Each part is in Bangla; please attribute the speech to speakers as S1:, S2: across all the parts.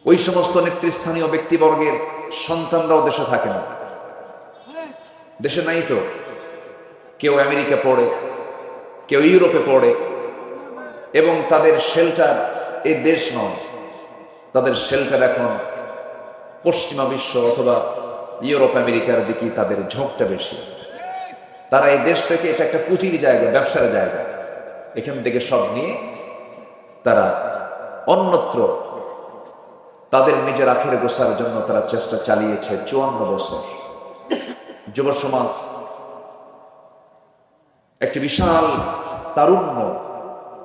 S1: ওই সমস্ত নেতৃস্থানীয় ব্যক্তিবর্গের সন্তানরাও দেশে থাকে না, দেশে নাই তো। কেউ আমেরিকা পড়ে, কেউ ইউরোপে পড়ে, এবং তাদের শেল্টার এই দেশ নয়, তাদের শেল্টার এখন পশ্চিমা বিশ্ব অথবা ইউরোপ আমেরিকার দিকে তাদের ঝোঁকটা বেশি। তারা এই দেশ থেকে, এটা একটা পুঁজির জায়গা, ব্যবসার জায়গা, এখান থেকে সব নিয়ে তারা অন্যত্র তাদের নিজের আখের গোছার জন্য তারা চেষ্টা চালিয়েছে 54 বছর। যুব সমাজ একটি বিশাল তারুণ্য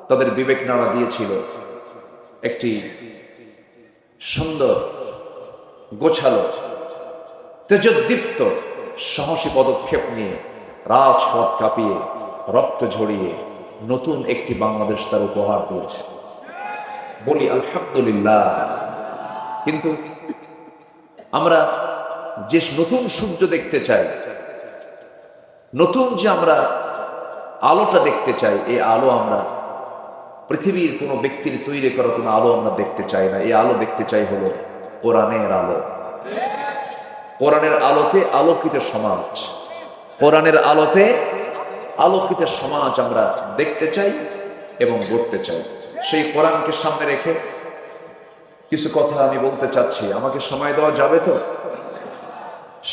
S1: তাদের বিবেক নাড়া দিয়েছিল, একটি সুন্দর গোছালো তেজোদ্দীপ্ত সাহসী পদক্ষেপ নিয়ে রাজপথ কাঁপিয়ে রক্ত ঝরিয়ে নতুন একটি বাংলাদেশ তার উপহার দিয়েছে। বলি আলহামদুলিল্লাহ। কিন্তু আমরা যে নতুন সূর্য দেখতে চাই, নতুন যে আমরা আলোটা দেখতে চাই, এই আলো আমরা পৃথিবীর কোনো ব্যক্তির তৈরি করা কোনো আলো আমরা দেখতে চাই না। এই আলো দেখতে চাই হলো কোরআনের আলো। কোরআনের আলোতে আলোকিত সমাজ, কোরআনের আলোতে আলোকিত সমাজ আমরা দেখতে চাই এবং গড়তে চাই। সেই কোরআনকে সামনে রেখে কিছু কথা আমি বলতে চাচ্ছি। আমাকে সময় দেওয়া যাবে তো?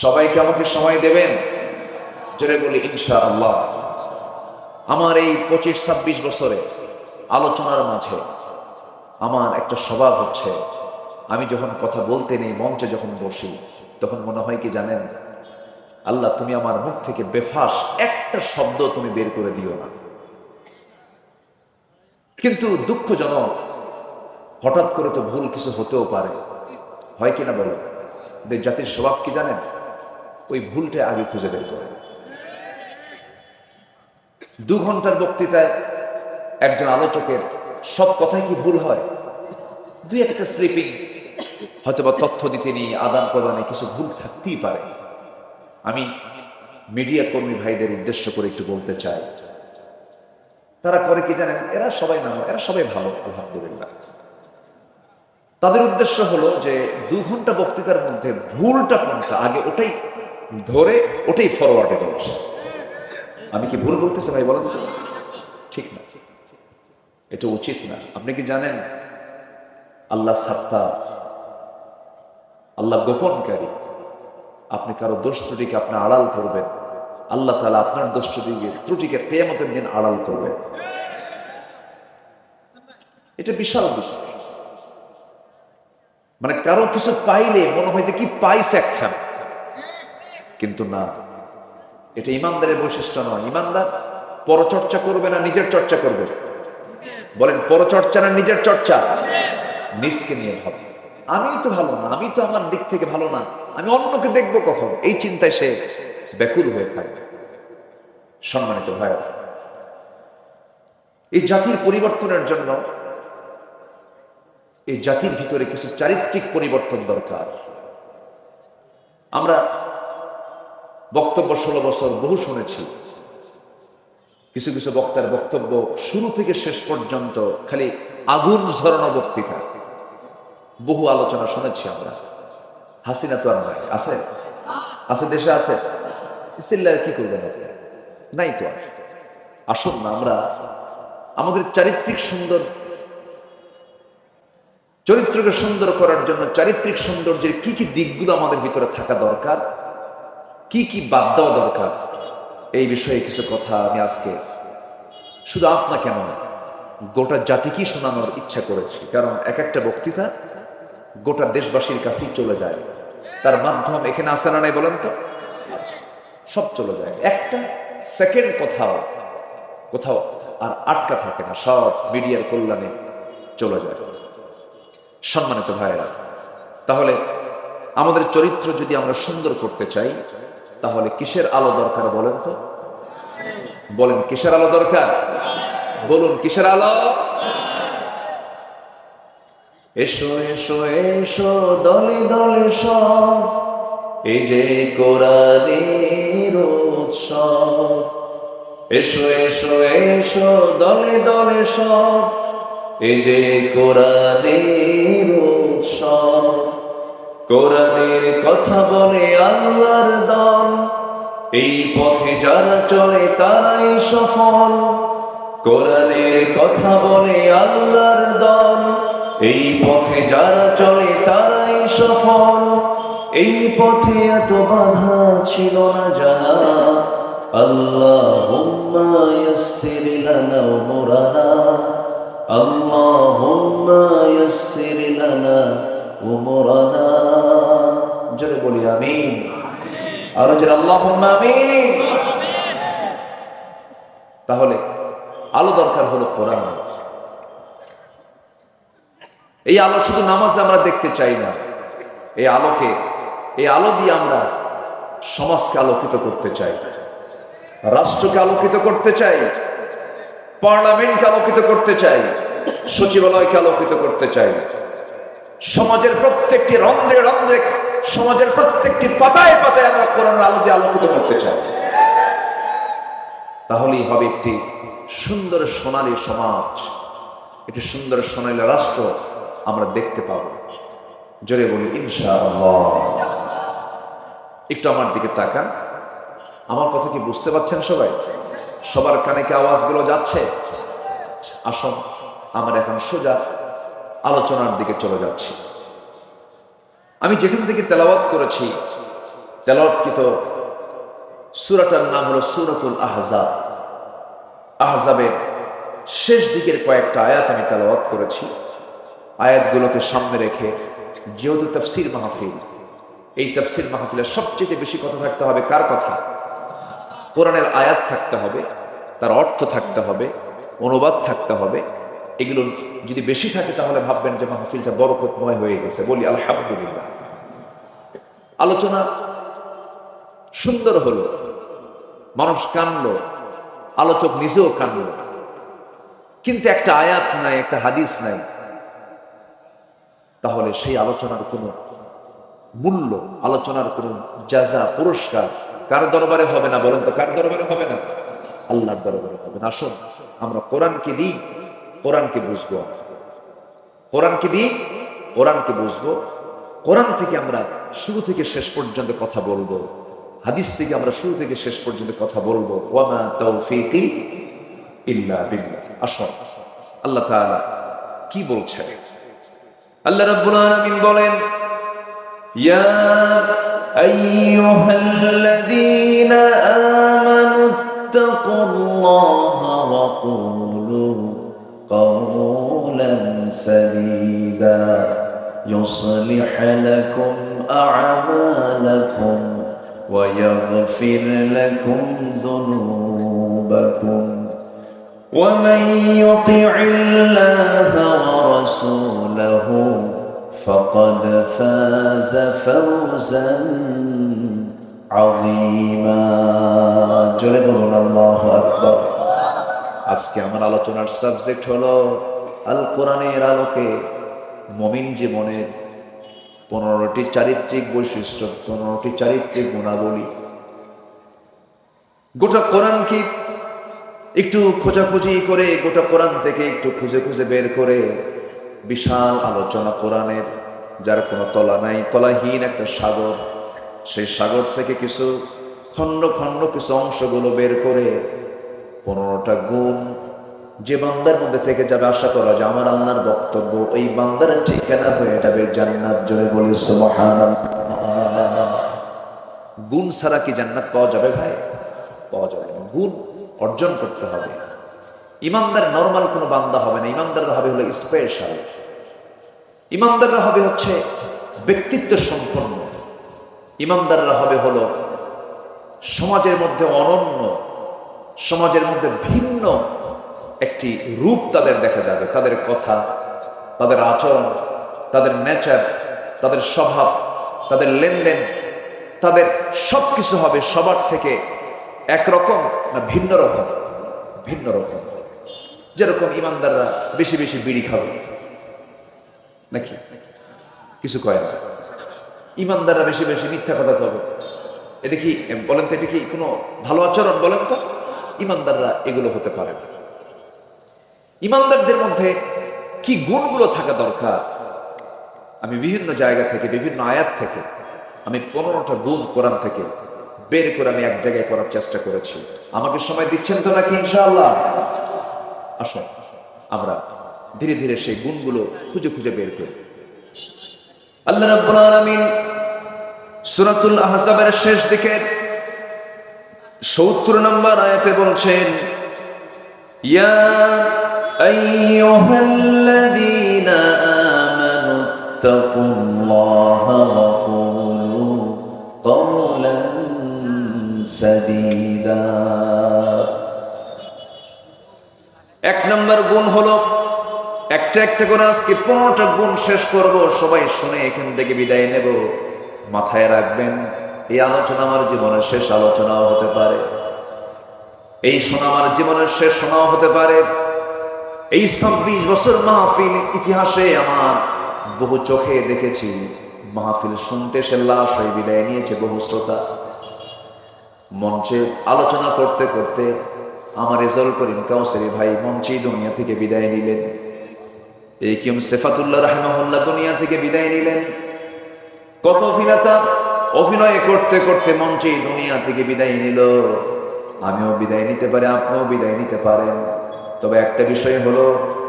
S1: সবাইকে আমাকে সময় দেবেন? জোরে বলি ইনশাআল্লাহ। আমার এই 25-26 বছরে আলোচনার মাঝে আমার একটা স্বভাব হচ্ছে, আমি যখন কথা বলতে নেই, মঞ্চে যখন বসি, তখন মনে হয় কি জানেন, আল্লাহ তুমি আমার মুখ থেকে বেফাস একটা শব্দ তুমি বের করে দিও না। কিন্তু দুঃখজনক, হঠাৎ করে তো ভুল কিছু হতেও পারে, হয় কিনা বলো? জাতির স্বভাব কি জানেন? ওই ভুলটা আগে খুঁজে বের করে। 2 ঘন্টার বক্তৃতায় একজন আলোচকের সব কথাই কি ভুল হয়? 2-একটা স্লিপিং হয়তোবা তথ্য দিতে নিয়ে আদান প্রদানে কিছু ভুল থাকতেই পারে। আমি মিডিয়া কর্মী ভাইদের উদ্দেশ্য করে একটু বলতে চাই, তারা করে কি জানেন? এরা সবাই ভালো, আলহামদুলিল্লাহ। তাদের উদ্দেশ্য হলো যে 2 ঘন্টা বক্তৃতার মধ্যে ভুলটা কোনটা আগে ওটাই ধরে ওটাই ফরওয়ার্ডে বলছে। আমি কি ভুল বলতেছি ভাই? বলা যেতে পারে? ঠিক না, এটা উচিত না। আপনি কি জানেন আল্লাহ সাত্তার, আল্লাহ গোপনকারী। আপনি কারো দোষ ত্রুটিকে আপনি আড়াল করবেন, আল্লাহ তাআলা আপনার দোষ ত্রুটিকে কিয়ামতের দিন আড়াল করবেন। এটা বিশাল বিষয়। মানে কারো কিছু পাইলে মনে হয় যে কি পাইছে একখান, কিন্তু না, এটা ইমানদারের বৈশিষ্ট্য নয়। ইমানদার পরচর্চা করবে না নিজের চর্চা করবে? বলেন, পরচর্চা না নিজের চর্চা? নিজকে নিয়ে ভাবে, আমি তো ভালো না, আমি তো আমার দিক থেকে ভালো না, আমি অন্যকে দেখবো কখন, এই চিন্তায় সে ব্যাকুল হয়ে থাকবে। সম্মানিত ভাইরা, এই জাতির পরিবর্তনের জন্য এই জাতির ভিতরে কিছু চারিত্রিক পরিবর্তন দরকার। আমরা বক্তব্য 16 বছর বহু শুনেছি। কিছু কিছু বক্তার বক্তব্য শুরু থেকে শেষ পর্যন্ত খালি আগুন ঝরানো বক্তৃতা, বহু আলোচনা শুনেছি আমরা। হাসিনা তো আর নাই, আছে? আছে, দেশে আছে। চিল্লায় কি করবেন আপনি? নাই তো আর। আসুন না, আমরা আমাদের চরিত্রকে সুন্দর করার জন্য চারিত্রিক সৌন্দর্যের কি কি দিকগুলো আমাদের ভিতরে থাকা দরকার, কি কি বাদ দেওয়া দরকার, এই বিষয়ে কিছু কথা আমি আজকে শুধু আপনাকে নয়, গোটা জাতিকেই শোনানোর ইচ্ছা করেছি। কারণ এক একটা বক্তৃতা গোটা দেশবাসীর কাছেই চলে যায়। তার মাধ্যম এখানে আসে না নাই বলেন তো? সব চলে যায়, একটা সেকেন্ড কোথাও আর আটকা থাকে না, সব মিডিয়ার কল্যাণে চলে যায়। সম্মানিত ভাইয়েরা, তাহলে আমাদের চরিত্র যদি আমরা সুন্দর করতে চাই, তাহলে কিসের আলো দরকার বলেন তো? বলেন, কিসের আলো দরকার? বলুন, কিসের আলো? এসো এসো এসো দলে দলে সব, এই যে কোরআনের উৎসব। এসো এসো এসো দলে দলে সব, এই যে কোরআনের উৎসব। কোরআনের কথা বলে আল্লাহর দল, এই পথে যারা চলে তারাই সফল। কোরআনের কথা বলে আল্লাহর দল, এই পথে যারা চলে তারাই সফল। এই পথে এত বাধা ছিল না জানা, আল্লাহুম্মা ইয়াসসির লানা উমুরানা, আল্লাহুম্মা ইয়াসসির লানা উমুরানা। জোরে বলি আমিন। আর জোরে আল্লাহুম্মা আমিন। তাহলে আলো দরকার হলো কোরআন। এই আলো শুধু নামাজে আমরা দেখতে চাই না, এই আলোকে, এই আলো দিয়ে আমরা সমাজকে আলোকিত করতে চাই, রাষ্ট্রকে আলোকিত করতে চাই, পার্লামেন্টকে আলোকিত করতে চাই, সচিবালয়কে আলোকিত করতে চাই, সমাজের প্রত্যেকটি রন্ধ্রে রন্ধ্রে, সমাজের প্রত্যেকটি পাতায় পাতায় আমরা কোরআনের আলো দিয়ে আলোকিত করতে চাই। তাহলেই হবে একটি সুন্দর সোনালী সমাজ, একটি সুন্দর সোনালী রাষ্ট্র আমরা দেখতে পাবো। জোরে বলি ইনশাআল্লাহ। একটু আমার দিকে তাকান, আমার কথা কি বুঝতে পারছেন সবাই? সবার কানে কি আওয়াজগুলো যাচ্ছে? আসুন আমরা এখন সোজা আলোচনার দিকে চলে যাচ্ছি। আমি যেখান থেকে তেলাওয়াত করেছি, তেলাওয়াতকৃত সূরাটার নাম হলো সূরাতুল আহজাব। আহজাবের শেষ দিকের কয়েকটা আয়াত আমি তেলাওয়াত করেছি। আয়াতগুলোকে সামনে রেখে, যেহেতু তাফসীর মাহফিল, এই তাফসীর মাহফিলের সবচেয়ে বেশি কথা থাকতে হবে কার কথা? কোরআনের আয়াত থাকতে হবে, তার অর্থ থাকতে হবে, অনুবাদ থাকতে হবে। এগুলো যদি বেশি থাকে তাহলে ভাববেন যে মাহফিলটা বরকতময় হয়ে গেছে। বলি আলহামদুলিল্লাহ। আলোচনা সুন্দর হলো, মানুষ কানলো, আলোচক নিজেও কানলো, কিন্তু একটা আয়াত নাই, একটা হাদিস নাই, তাহলে সেই আলোচনার কোনো মূল্য, আলোচনার কোনো জাযা, পুরস্কার কার দরবারে হবে না? বলেন তো, কার দরবারে হবে না? আল্লাহর দরবারে হবে না। আসুন আমরা কোরআনকে দিই, কোরআনকে বুঝবো, কোরআনকে দিই, কোরআনকে বুঝবো। কোরআন থেকে আমরা শুরু থেকে শেষ পর্যন্ত কথা বলবো, হাদিস থেকে আমরা শুরু থেকে শেষ পর্যন্ত কথা বলবো। ওয়ামা তাওফীকি ইল্লা বিল্লাহ। আসুন আল্লাহ তাআলা কি বলছেন? আল্লাহ রাব্বুল আলামিন বলেন, ইয়া আইয়ুহাল্লাযীনা আমানু তাকুল্লাহা ওয়া কুলু কাওলান সাদীদা ইউসলিহ লাকুম আ'মালাকুম ওয়া ইয়াগফির লাকুম যুনুবাকুম ومن يطع الله ورسوله فقد فاز فوزا عظيما। জোরে বলুন আল্লাহু আকবার। আজকে আমার আলোচনার সাবজেক্ট হলো আল কোরআনের আলোকে মুমিন জীবনের 15টি চারিত্রিক বৈশিষ্ট্য, 15টি চারিত্রিক গুণাবলী। গোটা কোরআন কি একটু খোঁজাখুঁজি করে, গোটা কোরআন থেকে একটু খুঁজে খুঁজে বের করে বিশাল আলোচনা কোরআনের, যার কোনো তলা নাই, তলাহীন একটা সাগর, সেই সাগর থেকে কিছু খণ্ড খণ্ড কিছু অংশগুলো বের করে 15টা গুণ যে বান্দার মধ্যে থেকে যাবে, আশা করা যে আমার আল্লাহর বক্তব্য ওই বান্দার ঠিকানা হয়ে যাবে জান্নাত। জোরে বলি সুবহানাল্লাহ। গুণ ছাড়া কি জান্নাত পাওয়া যাবে ভাই? পাওয়া যাবে না। গুণ অর্জন করতে হবে। ইমানদার নরমাল কোনো বান্দা হবে না, ইমানদাররা হবে হলো স্পেশাল, ইমানদাররা হবে হচ্ছে ব্যক্তিত্ব সম্পন্ন, ইমানদাররা হবে হলো সমাজের মধ্যে অনন্য, সমাজের মধ্যে ভিন্ন একটি রূপ তাদের দেখা যাবে। তাদের কথা, তাদের আচরণ, তাদের নেচার, তাদের স্বভাব, তাদের লেনদেন, তাদের সবকিছু হবে সবার থেকে একরকম না ভিন্ন রকম? ভিন্ন রকম। যেরকম ইমানদাররা বেশি বেশি বিড়ি খাবে নাকি? কিছু কয় না। ইমানদাররা বেশি বেশি মিথ্যা কথা কবে, এটা কি বলেন তো? এটা কি কোনো ভালো আচরণ বলেন তো? ইমানদাররা এগুলো হতে পারে না। ইমানদারদের মধ্যে কি গুণগুলো থাকা দরকার? আমি বিভিন্ন জায়গা থেকে, বিভিন্ন আয়াত থেকে আমি 15টা গুণ কোরআন থেকে বের করে আমি এক জায়গায় করার চেষ্টা করেছি। আমাকে সময় দিচ্ছেন তো নাকি ইনশাআল্লাহ? আসুন আমরা ধীরে ধীরে সেই গুণগুলো খুঁজে খুঁজে বের করি। আল্লাহ রাব্বুল আলামিন সূরাতুল আহজাবের শেষ দিকে 70 নম্বর আয়াতে বলছেন, ইয়া আইয়ুহাল্লাযীনা আমানু তাকুল্লাহা ওয়া কুলু কাওলান সাদীদা। এক নম্বর গুণ হলো, একটা একটা করে আজকে 15টা গুণ শেষ করব, সবাই শুনে এখান থেকে বিদায় নেব। মাথায় রাখবেন, এই আলোচনা আমার জীবনের শেষ আলোচনাও হতে পারে, এই শোনা আমার জীবনের শেষ শোনাও হতে পারে। এই 26 বছর মাহফিল ইতিহাসে আমার বহু চোখে দেখেছি মাহফিল শুনতে সে লাশ হয়ে বিদায় নিয়েছে বহু শ্রোতা। মঞ্চে আলোচনা করতে করতে আমার রেজাউল করিম কাউসারী ভাই মঞ্চেই দুনিয়া থেকে বিদায় নিলেন। এই কিম সেফাতুল্লাহ রাহিমাহুল্লাহ দুনিয়া থেকে বিদায় নিলেন। কত অভিনেতা অভিনয় করতে করতে মঞ্চেই দুনিয়া থেকে বিদায় নিল। আমিও বিদায় নিতে পারি, আপনিও বিদায় নিতে পারেন। তবে একটা বিষয় হলো,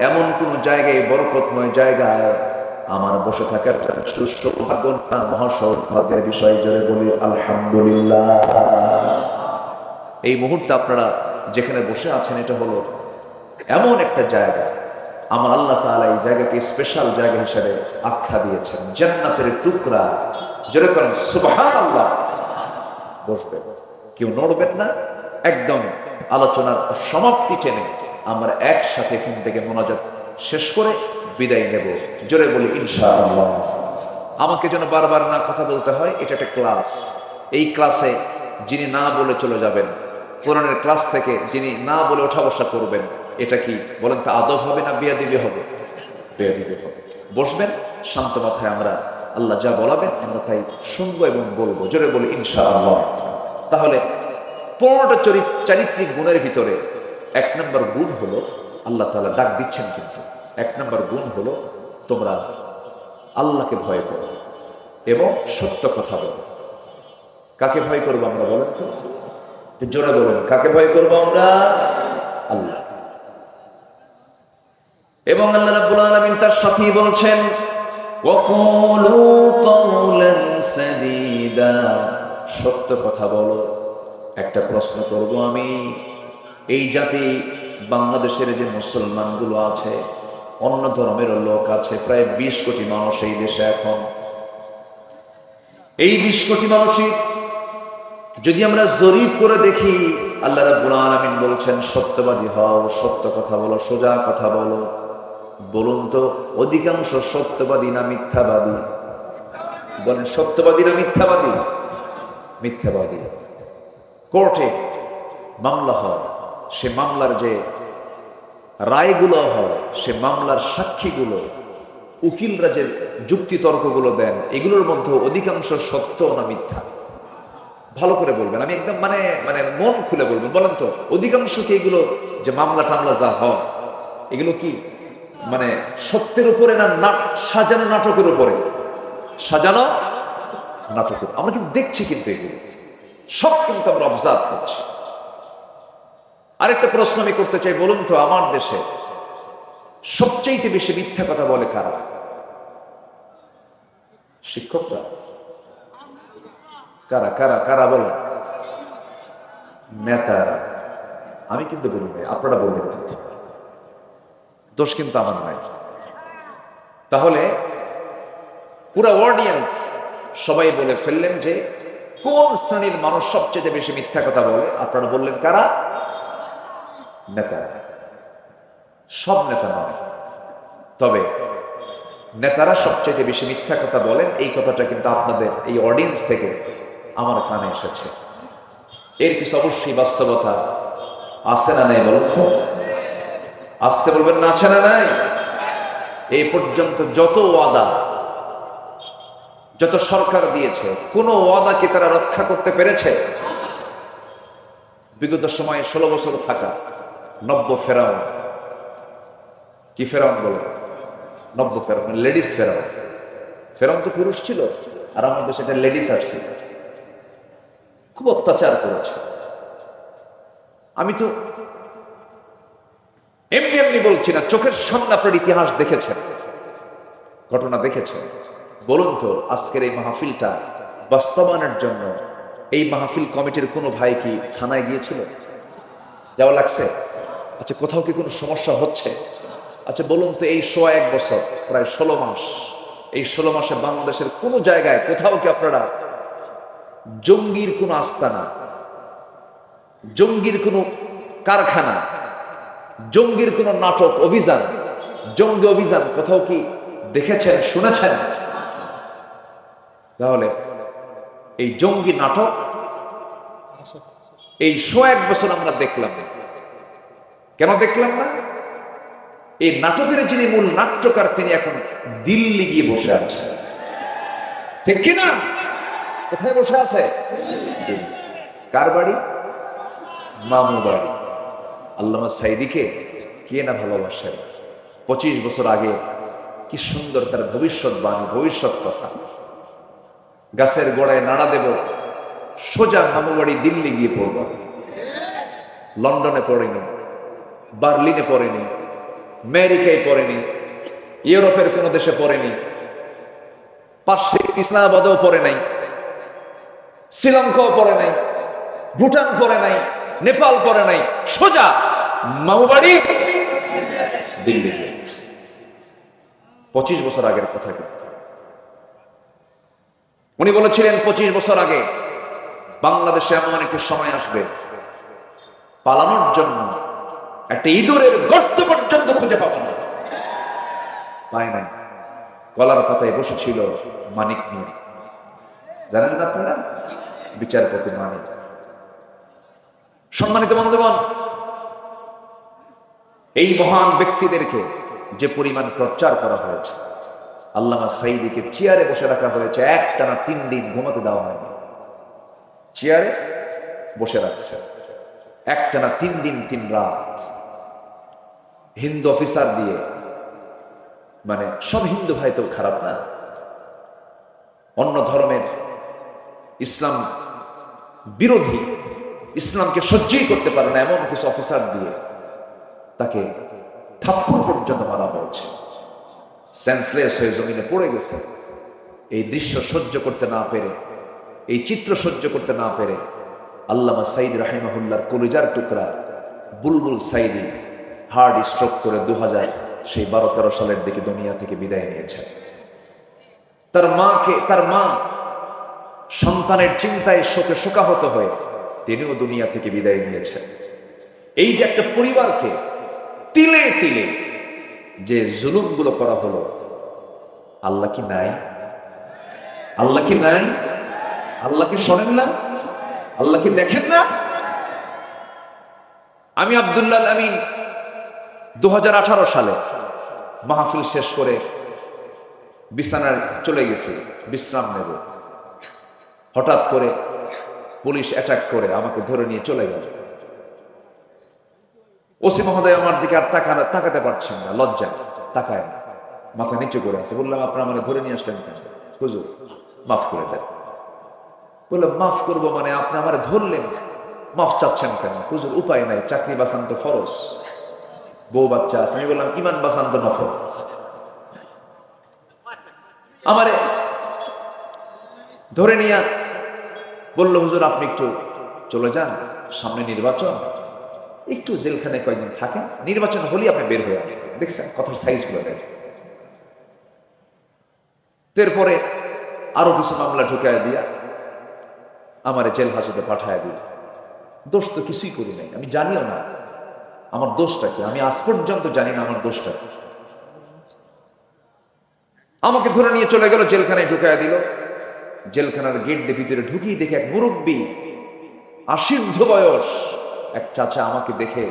S1: এমন কোন জায়গায়, বরকতময় জায়গায় আমার বসে থাকার সুসৌভাগ্য না, মহাসৌভাগ্যের বিষয়। জোরে বলি আলহামদুলিল্লাহ। এই মুহূর্তে আপনারা যেখানে বসে আছেন, এটা হলো এমন একটা জায়গা, আমার আল্লাহ তাআলা এই জায়গাকে স্পেশাল জায়গা হিসেবে আখ্যা দিয়েছেন, জান্নাতের টুকরা। জোরে করেন সুবহানাল্লাহ। বসবেন, কেউ নড়বেন না, একদম আলোচনার সমাপ্তি টেনে আমরা একসাথে এখান থেকে মোনাজাত শেষ করে বিদায় নেব। জোরে বলি ইনশাআল্লাহ। আমাকে যেন বারবার না কথা বলতে হয়, এটা একটা ক্লাস। এই ক্লাসে যিনি না বলে চলে যাবেন, কোরআনের ক্লাস থেকে যিনি না বলে ওঠা বসা করবেন, এটা কি বলেন তো আদব হবে না বেয়াদবি হবে? বেয়াদবি হবে। বসবেন শান্ত মাথায়, আমরা আল্লাহ যা বলাবেন আমরা তাই শুনবো এবং বলবো। জোরে বলি ইনশাআল্লাহ। তাহলে 15টা চারিত্রিক গুণের ভিতরে 1 নম্বর গুণ হলো, আল্লাহ তাআলা ডাক দিচ্ছেন কিন্তু 1 নম্বর গুণ হলো, তোমরা আল্লাহকে ভয় করো এবং সত্য কথা বলো। কাকে ভয় করবো আমরা বলেন তো? জোরে বলেন, কাকে ভয় করবো আমরা? আল্লাহ। এবং আল্লাহ রাব্বুল আলামিন তার সাথেই বলছেন, ওয়াকুলু কাওলান সাদীদা, সত্য কথা বলো। একটা প্রশ্ন করব আমি, এই জাতি বাংলাদেশের যে মুসলমানগুলো আছে, অন্য ধর্মের লোক আছে, প্রায় 20 কোটি মানুষ এই দেশে এখন। এই 20 কোটি মানুষই যদি আমরা জরিপ করে দেখি, আল্লাহ রাব্বুল আলামিন বলছেন সত্যবাদী হও, সত্য কথা বলো, সোজা কথা বলো। বলুন তো, অধিকাংশ সত্যবাদী না মিথ্যাবাদী? বলেন, সত্যবাদী না মিথ্যাবাদী? মিথ্যাবাদী। কোর্টে মামলা হয়, সে মামলার যে রায়গুলো হয়, সে মামলার সাক্ষীগুলো, উকিলরা যে যুক্তি তর্কগুলো দেন, এগুলোর মধ্যে অধিকাংশ সত্য না মিথ্যা? ভালো করে বলবেন, আমি একদম মানে মানে মন খুলে বলবেন। বলেন তো, অধিকাংশ কি এগুলো যে মামলা টামলা যা হয়, এগুলো কি মানে সত্যের উপরে না সাজানো নাটকের উপরে? সাজানো নাটকের। আমরা কিন্তু দেখছি, কিন্তু এগুলো সব কিন্তু আমরা অবজার্ভ করছি। আরেকটা প্রশ্ন আমি করতে চাই, বলুন তো, আমার দেশে সবচেয়ে বেশি মিথ্যা কথা বলে কারা? শিক্ষকরা? কারা কারা কারা বলেন? নেতারা? আমি কিন্তু বলি নাই, আপনারা বলবেন কিন্তু, দোষ কিন্তু আমার নাই। তাহলে পুরো অডিয়েন্স সবাই বলে ফেললেন যে কোন শ্রেণীর মানুষ সবচেয়ে বেশি মিথ্যা কথা বলে? আপনারা বললেন কারা? নেতা। সব নেতা নয়, তবে নেতারা সবচেয়ে বেশি মিথ্যা কথা বলেন, এই কথাটা কিন্তু আপনাদের এই অডিয়েন্স থেকে আমার কানে এসেছে। এর কিছু অবশ্যই বাস্তবতা আছে না নাই বলুন তো? আসতে বলবেন না, আছে না নাই? এই পর্যন্ত যত ওয়াদা, যত সরকার দিয়েছে, কোন ওয়াদা কি তারা রক্ষা করতে পেরেছে? বিগত সময়ে 16 বছর থাকা নব্য ফেরাউন, কি ফেরাউন বলে? নব্য ফেরাউন, লেডিস ফেরাউন। ফেরাউন তো পুরুষ ছিল, আর আমাদের সেটা লেডিস আসছে, খুব অত্যাচার করেছে। আমি তো এমনি এমনি বলছি না, চোখের সামনে আপনার ইতিহাস দেখেছেন, ঘটনা দেখেছেন। বলুন তো, আজকের এই মাহফিলটা বাস্তবায়নের জন্য এই মাহফিল কমিটির কোনো ভাই কি থানায় গিয়েছিল? যাওয়া লাগছে? আচ্ছা, কোথাও কি কোনো সমস্যা হচ্ছে? আচ্ছা বলুন তো, এই 1 বছর, প্রায় 16 মাস, এই 16 মাসে বাংলাদেশের কোন জায়গায় কোথাও কি আপনারা জঙ্গির কোন আস্তানা, জঙ্গির কোন কারখানা, জঙ্গির কোন নাটক, অভিযান, জঙ্গি অভিযান কোথাও কি দেখেছেন, শুনেছেন? তাহলে এই জঙ্গি নাটক এই 1 বছর আমরা দেখলাম। কেন দেখলাম না? এই নাটকের যিনি মূল নাট্যকার, তিনি এখন দিল্লি গিয়ে বসে আছেন, ঠিক কিনা? কোথায় বসে আছে? কার বাড়ি? মামু বাড়ি। আল্লামা সাইদিকে কে না ভালোবাসেন? 25 বছর আগে কি সুন্দর তার ভবিষ্যৎবাণী, ভবিষ্যৎ কথা। গাছের গোড়ায় নাড়া দেব, সোজা মামু বাড়ি দিল্লি গিয়ে পড়ব। লন্ডনে পড়েনি, বার্লিনে পড়েনি, আমেরিকায় পড়েনি, ইউরোপের কোন দেশে পড়েনি, পাশে ইসলামাবাদেও পড়ে নাই, শ্রীলঙ্কাও পড়ে নাই, ভুটান পড়ে নাই, নেপাল পড়ে নাই, সোজা মামুবাড়ি দিল্লি। 25 বছর আগের কথা কিন্তু উনি বলেছিলেন, 25 বছর আগে বাংলাদেশে এমন একটি সময় আসবে, পালানোর জন্য একটা ইঁদুরের গর্ত পর্যন্ত খুঁজে পাবো না। পায় নাই। কলার পাতায় বসেছিল মানিক মিয়া, জানেন না আপনারা? বিচারপতি মানিক। সম্মানিত বন্ধুগণ, এই মহান ব্যক্তিদেরকে যে পরিমাণ প্রচার করা হয়েছে, আল্লামা সাইদিকে চেয়ারে বসে রাখা হয়েছে, একটানা 3 দিন ঘুমাতে দেওয়া হয়নি, চেয়ারে বসে রাখছে একটানা 3 দিন 3 রাত। হিন্দু অফিসার দিয়ে, মানে সব হিন্দু ভাই তো খারাপ না, অন্য ধর্মের, ইসলাম বিরোধী, ইসলামকে সহ্যই করতে পারে না এমন কিছু অফিসার দিয়ে তাকে থাপ্পড় পর্যন্ত মারা হয়েছে। সেন্সলেস হয়ে জমিনে পড়ে গেছে। এই দৃশ্য সহ্য করতে না পেরে, এই চিত্র সহ্য করতে না পেরে আল্লামা সাইদ রাহিমাহুল্লাহর কলিজার টুকরা বুলবুল সাইদি হার্ট স্ট্রোক করে 2012-13 সালের দিকে দুনিয়া থেকে বিদায় নিয়েছে। তার মা সন্তানের চিন্তায় শোকে শোকাহত হয়ে তিনিও দুনিয়া থেকে বিদায় নিয়েছেন। এই যে একটা পরিবারকে তিলে তিলে যে জুলুমগুলো করা হলো, আল্লাহ কি নাই? আল্লাহ কি নাই? আল্লাহ কি শোনেন না? আল্লাহ কি দেখেন না? আমি আব্দুল্লাহ আমিন 2018 সালে মাহফিল শেষ করে বিছানায় চলে গেছি বিশ্রাম নেব। হঠাৎ করে পুলিশ অ্যাটাক করে আমাকে ধরে নিয়ে চলে গেল। ওসি মহোদয় আমার দিকে আর তাকাতে পারছেন না, লজ্জায় তাকায় না, মাথা নিচু করে আছে। বললাম, আপনারা আমাকে ধরে নিয়ে আসলেন কেন? হুজুর মাফ করে দেন। বললাম, মাফ করবো মানে? আপনি আমারে ধরলেন, মাফ চাচ্ছেন কেন? হুজুর উপায় নাই, চাকরি বাঁচান তো ফরজ, বউ বাচ্চা আছে। আমি বললাম, ইমান বাঁচান তো নফল। আমারে ধরে নিয়ে বললো, হুজুর আপনি একটু চলে যান, সামনে নির্বাচন, একটু জেলখানে কয়েকদিন থাকেন, নির্বাচন হলেই আপনি বের হয়ে আসবেন। দেখছেন কথার সাইজ গুলো দেখ। এরপরে আরো কিছু মামলা ঢুকায় দিয়া আমারে জেল হাজতে পাঠায় দিল। দোষ তো কিছুই করি নাই, আমি জানিও না আমার দোষটা কি, আমি আজ পর্যন্ত জানি না আমার দোষটা কি। আমাকে ধরে নিয়ে চলে গেল, জেলখানায় ঢুকায় দিল। জেলখানার গেট দিয়ে ভিতরে ঢুকিয়ে দেখে এক মুরব্বী, আশীর্ধ বয়স এক চাচা আমাকে দেখে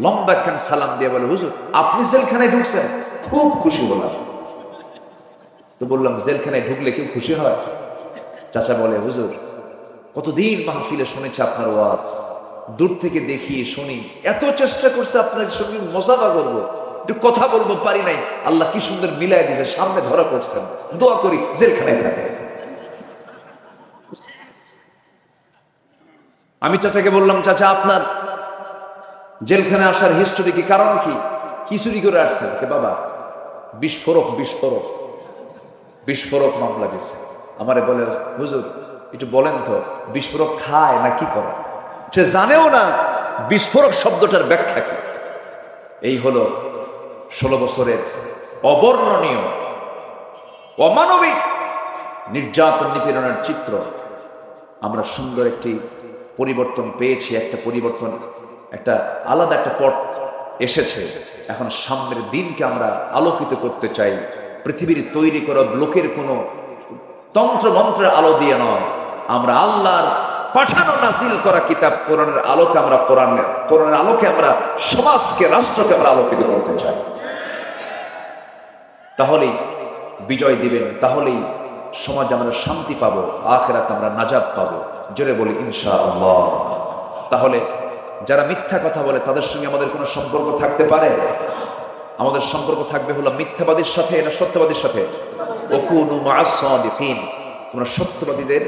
S1: লম্বা একখান সালাম দিয়ে বলে, হুজুর আপনি জেলখানায় ঢুকছেন? খুব খুশি হলাম। তো বললাম, জেলখানায় ঢুকলে কেউ খুশি হয়? চাচা বলে, হুজুর কতদিন মাহফিলে শুনেছি আপনার ওয়াজ, দূর থেকে দেখি শুনি, এত চেষ্টা করছে আপনার সঙ্গে মোসাফা করবো, একটু কথা বলবো, পারি নাই। আল্লাহ কি সুন্দর মিলাই দিয়েছে, সামনে ধরা পড়ছেন, দোয়া করি জেলখানায় থাকে। আমি চাচাকে বললাম, চাচা আপনার জেলখানায় আসার হিস্টোরি কি, কারণ কি, কি চুরি করে আসছেন? বাবা বিস্ফোরক বিস্ফোরক বিস্ফোরক মামলা দিছে। আমারে বলে, হুজুর একটু বলেন তো বিস্ফোরক খায় না কি করে? সে জানেও না বিস্ফোরক শব্দটার ব্যাখ্যা কি। এই হলো 16 বছরের অবর্ণনীয় অমানবিক নির্যাতন নিপীড়নের চিত্র। আমরা সুন্দর একটি পরিবর্তন পেয়েছি, একটা পরিবর্তন, একটা আলাদা একটা পথ এসেছে। এখন সামনের দিনকে আমরা আলোকিত করতে চাই। পৃথিবীর তৈরি করা লোকের কোনো তন্ত্র মন্ত্রের আলো দিয়ে নয়, আমরা আল্লাহর পাঠানো নাজিল করা কিতাব কোরআনের আলোতে, আমরা কোরআনের আলোকে আমরা সমাজকে, রাষ্ট্রকে আমরা আলোকিত করতে চাই। তাহলেই বিজয় দিবেন, তাহলেই সমাজে আমরা শান্তি পাবো, আখিরাতে আমরা নাজাত পাবো। জোরে বলি ইনশাআল্লাহ। তাহলে যারা মিথ্যা কথা বলে তাদের সঙ্গে আমাদের কোনো সম্পর্ক থাকতে পারে? আমাদের সম্পর্ক থাকবে হলো মিথ্যাবাদীর সাথে না সত্যবাদীর সাথে? ওকুনু মা'আস সাদিকিন, তোমরা সত্যবাদীদের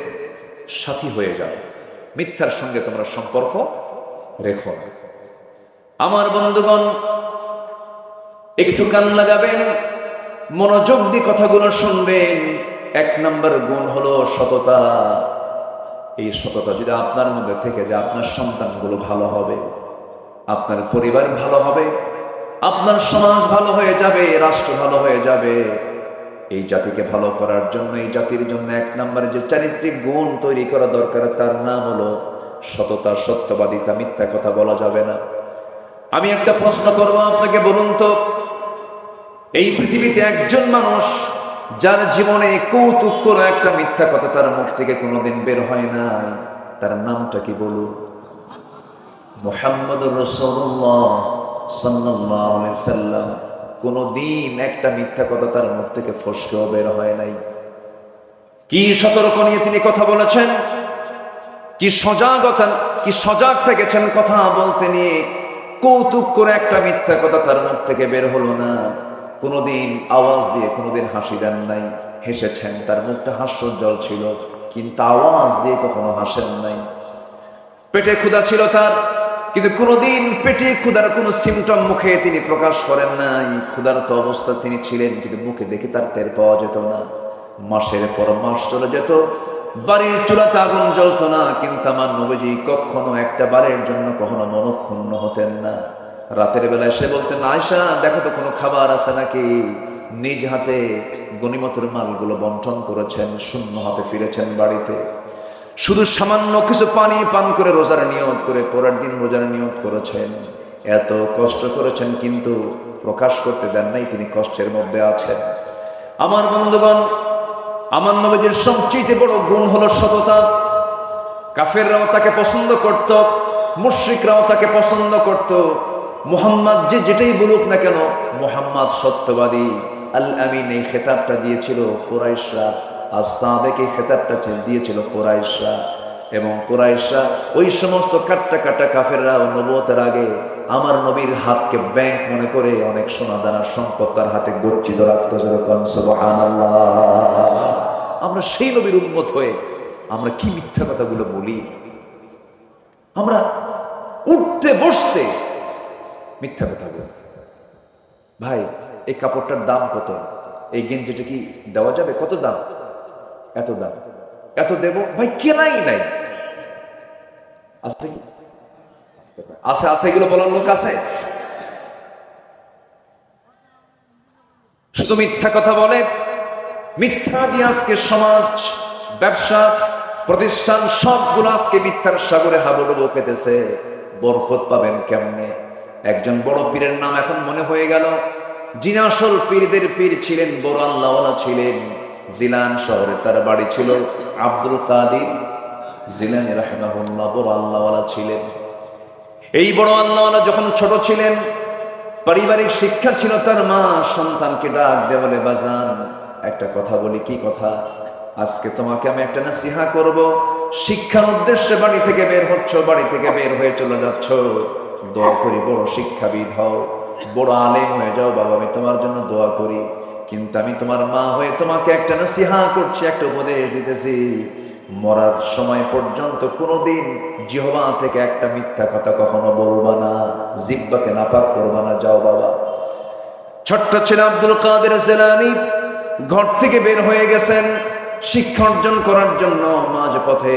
S1: সাথী হয়ে যাও, মিথ্যার সঙ্গে তোমরা সম্পর্ক রেখো। আমার বন্ধুগণ, একটু কান লাগাবেন, মনোযোগ দিয়ে কথাগুলো শুনবেন। 1 নম্বর গুণ হলো সততা। এই সততা যদি আপনার মধ্যে থেকে যায়, আপনার সন্তানগুলো ভালো হবে, আপনার পরিবার ভালো হবে, আপনার সমাজ ভালো হয়ে যাবে, রাষ্ট্র ভালো হয়ে যাবে। এই জাতিকে ভালো করার জন্য, এই জাতির জন্য 1 নম্বরে যে চারিত্রিক গুণ তৈরি করা দরকার, তার নাম হলো সততা, সত্যবাদিতা। মিথ্যা কথা বলা যাবে না। আমি একটা প্রশ্ন করব আপনাকে, বলুন তো, এই পৃথিবীতে একজন মানুষ যার জীবনে কৌতুক করে একটা মিথ্যা কথা তার মুখ থেকে কোনোদিন বের হয় না, তার নামটা কি বলুন? মুহাম্মদুর রাসূলুল্লাহ সাল্লাল্লাহু আলাইহি সাল্লাম। কোনদিন একটা মিথ্যা কথা তার মুখ থেকে ফসকেও বের হয় নাই। কি সতর্ক নিয়ে তিনি কথা বলেছেন, কি সজাগ থেকেছেন কথা বলতে নিয়ে। কৌতুক করে একটা মিথ্যা কথা তার মুখ থেকে বের হলো না। কোনোদিন আওয়াজ দিয়ে কোনোদিন হাসি দেন নাই, হেসেছেন, তার মুখটা হাস্যোজ্জ্বল ছিল, কিন্তু আওয়াজ দিয়ে কখনো হাসেন নাই। পেটে ক্ষুধা ছিল তার, কিন্তু কোনোদিন পেটে ক্ষুধার কোনো সিমটম মুখে তিনি প্রকাশ করেন নাই। ক্ষুধার্ত অবস্থা তিনি ছিলেন, কিন্তু মুখে দেখে তার টের পাওয়া যেত না। মাসের পর মাস চলে যেত, বাড়ির চুলাতে আগুন জ্বলতো না, কিন্তু আমার নবীজি কখনো একটা বারের জন্য কখনো মনক্ষুণ্ণ হতেন না। রাতের বেলায় সে বলতেন, আয়েশা দেখো তো কোনো খাবার আছে নাকি। নিজ হাতে গনিমতের মালগুলো বন্টন করেছেন, শূন্য হাতে ফিরেছেন বাড়িতে। শুধু সামান্য কিছু পানি পান করে রোজার নিয়ত করে পরের দিন রোজার নিয়ত করেছেন। এত কষ্ট করেছেন, কিন্তু প্রকাশ করতে দেন নাই তিনি কষ্টের মধ্যে আছেন। আমার বন্ধুগণ, আমার নবীজির সবচেয়ে বড় গুণ হলো সততা। কাফেররাও তাকে পছন্দ করত, মুশরিকরাও তাকে পছন্দ করত। মুহাম্মদ যেটাই বলুক না কেন, মুহাম্মদ সত্যবাদী, আল আমিন এই খেতাবটা দিয়েছিল কুরাইশরা, as-সাদিক এই খেতাবটা দিয়েছিল কুরাইশরা। এবং কুরাইশরা, ওই সমস্ত কাটা কাফেররা নবুয়তের আগে আমার নবীর হাতকে ব্যাংক মনে করে অনেক সোনা দানার সম্পদ তার হাতে গচ্ছিত রাখত। সুবহানাল্লাহ। আমরা সেই নবীর উম্মত হয়ে আমরা কি মিথ্যা কথাগুলো বলি। আমরা উঠতে বসতে মিথ্যা কথা বলি। ভাই এই কাপড়টার দাম কত? এই গেঞ্জিটা কি দেওয়া যাবে? কত দাম? এত দাম। এত দেব? ভাই কেনাই নাই। আছে কি? আছে আছে, এগুলো বলার লোক আছে? শুধু মিথ্যা কথা বলে। মিথ্যা দিয়ে আজকে সমাজ, ব্যবসা, প্রতিষ্ঠান সবগুলো আজকে মিথ্যার সাগরে হাবুডুবু খেতেছে। বরকত পাবেন কেমনে? একজন বড় পীরের নাম এখন মনে হয়ে গেল, যিনি আসল পীরদের পীর ছিলেন, বড় আল্লাহওয়ালা ছিলেন। জিলান শহরে তার বাড়ি ছিল। আব্দুল কাদির জিলানী রাহিমাহুল্লাহ বড় আল্লাহওয়ালা ছিলেন। এই বড় আল্লাহওয়ালা যখন ছোট ছিলেন, পারিবারিক শিক্ষা ছিল তার মা সন্তানকে ডাক দিয়ে বলে, বাজান একটা কথা বলি। কি কথা? আজকে তোমাকে আমি একটা নাসিহা করব, শিক্ষার উদ্দেশ্যে বাড়ি থেকে বের হচ্ছ, বাড়ি থেকে বের হয়ে চলে যাচ্ছ, দোয়া করি বড় শিক্ষাবিদ হও, বড় আলেম হয়ে যাও বাবা, আমি তোমার জন্য দোয়া করি। কিন্তু আমি তোমার মা হয়ে তোমাকে একটা নসিহা করছি, একটা উপদেশ দিতেছি, মরার সময় পর্যন্ত কোনোদিন জিহ্বা থেকে একটা মিথ্যা কথা কখনো বলবা না, জিহ্বাকে নাপাক করবা না। যাও বাবা। ছোট্ট ছেলে আব্দুল কাদের জিলানী ঘর থেকে বের হয়ে গেছেন শিক্ষা অর্জন করার জন্য। মাঝ পথে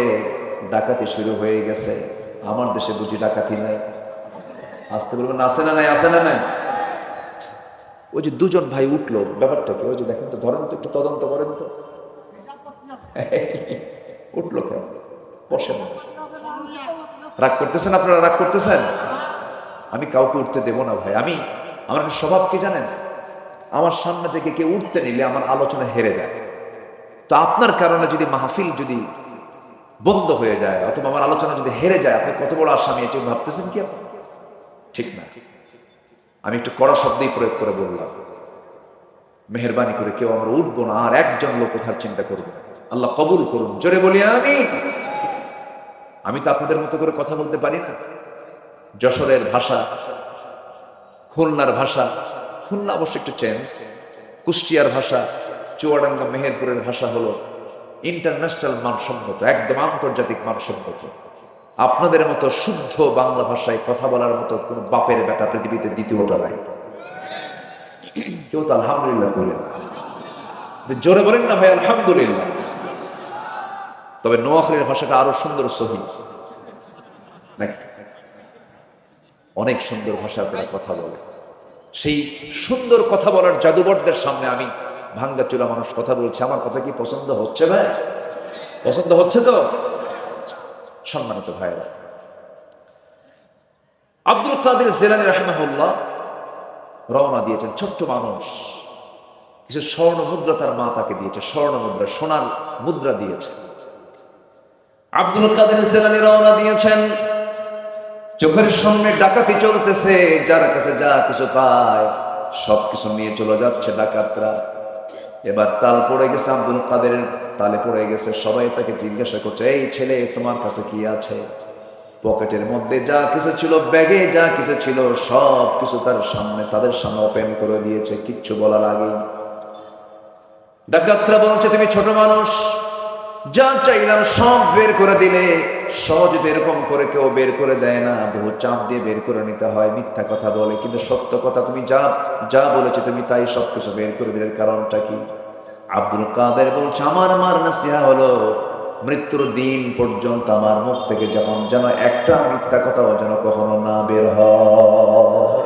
S1: ডাকাতি শুরু হয়ে গেছে। আমার দেশে বুঝি ডাকাতি নাই? আসতে বলবেন আছে না নাই? আছে না নাই? ওই যে দুজন ভাই উঠলো, ব্যাপারটা কি? ওই যে দেখেন তো, ধরেন তো, একটু তদন্ত করেন তো। উঠলো কেন? বসেন। রাগ করতেছেন আপনারা? রাগ করতেছেন? আমি কাউকে উঠতে দেব না ভাই। আমার স্বভাব কি জানেন? আমার সামনে থেকে কেউ উঠতে নিলে আমার আলোচনা হেরে যায়। তো আপনার কারণে যদি মাহফিল যদি বন্ধ হয়ে যায় অথবা আমার আলোচনা যদি হেরে যায়, আপনি কত বড় আসামি এটি ভাবতেছেন কি আপনি? ঠিক না। আমি একটু কড়া শব্দই প্রয়োগ করে বললাম, মেহেরবানি করে কেউ আমরা উঠবো না, আর একজন লোক ওঠার চিন্তা করবো না। আল্লাহ কবুল করুন। জোরে বলি আমিন। আমি তো আপনাদের মতো করে কথা বলতে পারি না। যশোরের ভাষা, খুলনার ভাষা, খুলনা অবশ্য একটু চেঞ্জ, কুষ্টিয়ার ভাষা, চুয়াডাঙ্গা মেহেরপুরের ভাষা হলো ইন্টারন্যাশনাল মানসম্মত, একদম আন্তর্জাতিক মানসম্মত। আপনাদের মতো শুদ্ধ বাংলা ভাষায় কথা বলার মতো কোন বাপের বেটা পৃথিবীতে দ্বিতীয়টা নাই। কেউ তো আলহামদুলিল্লাহ বলেন? জোরে বলেন না ভাই আলহামদুলিল্লাহ। তবে নোয়াখালীর ভাষাটা আরো সুন্দর, সহি নাকি? অনেক সুন্দর ভাষা আপনারা কথা বলে। সেই সুন্দর কথা বলার জাদুবরদের সামনে আমি ভাঙ্গা চূড়া মানুষ কথা বলছে। আমার কথা কি পছন্দ হচ্ছে ভাই? পছন্দ হচ্ছে তো? সম্মানিত ভাইরা, আব্দুল কাদের জিলানী রাহিমাহুল্লাহ রওনা দিয়েছেন। ছোট্ট মানুষ, কিছু স্বর্ণ মুদ্রা তার মা তাকে দিয়েছে, স্বর্ণ মুদ্রা, সোনার মুদ্রা দিয়েছে। আব্দুল কাদের জিলানী রওনা দিয়েছেন। চোখের সামনে ডাকাতি চলতেছে, যার কাছে যা কিছু পায় সবকিছু নিয়ে চলে যাচ্ছে ডাকাতরা। এবার তাল পড়ে গেছে, আব্দুল কাদের তালে পড়ে গেছে। সবাই তাকে জিজ্ঞাসা করছে, এই ছেলে তোমার কাছে কি আছে? পকেটের মধ্যে যা কিছু ছিল, ব্যাগে যা কিছু ছিল, সব কিছু তার সামনে, তাদের সামনে ওপেন করে দিয়েছে, কিচ্ছু বলার আগেই। ডাকাতরা বলছে, তুমি ছোট মানুষ, যা চাইলাম সব বের করে দিলে। সহজে এরকম করে কেউ বের করে দেয় না, বহু চাপ দিয়ে বের করে নিতে হয়। মিথ্যা কথা বলে, কিন্তু সত্য কথা তুমি যা বলেছে তুমি তাই সবকিছু বের করে দিলে। কারণটা কি? আব্দুল কাদের বলছে, আমার মার নসিহা হলো মৃত্যুর দিন পর্যন্ত আমার মুখ থেকে যখন যেন একটা মিথ্যা কথাও যেন কখনো না বের হয়।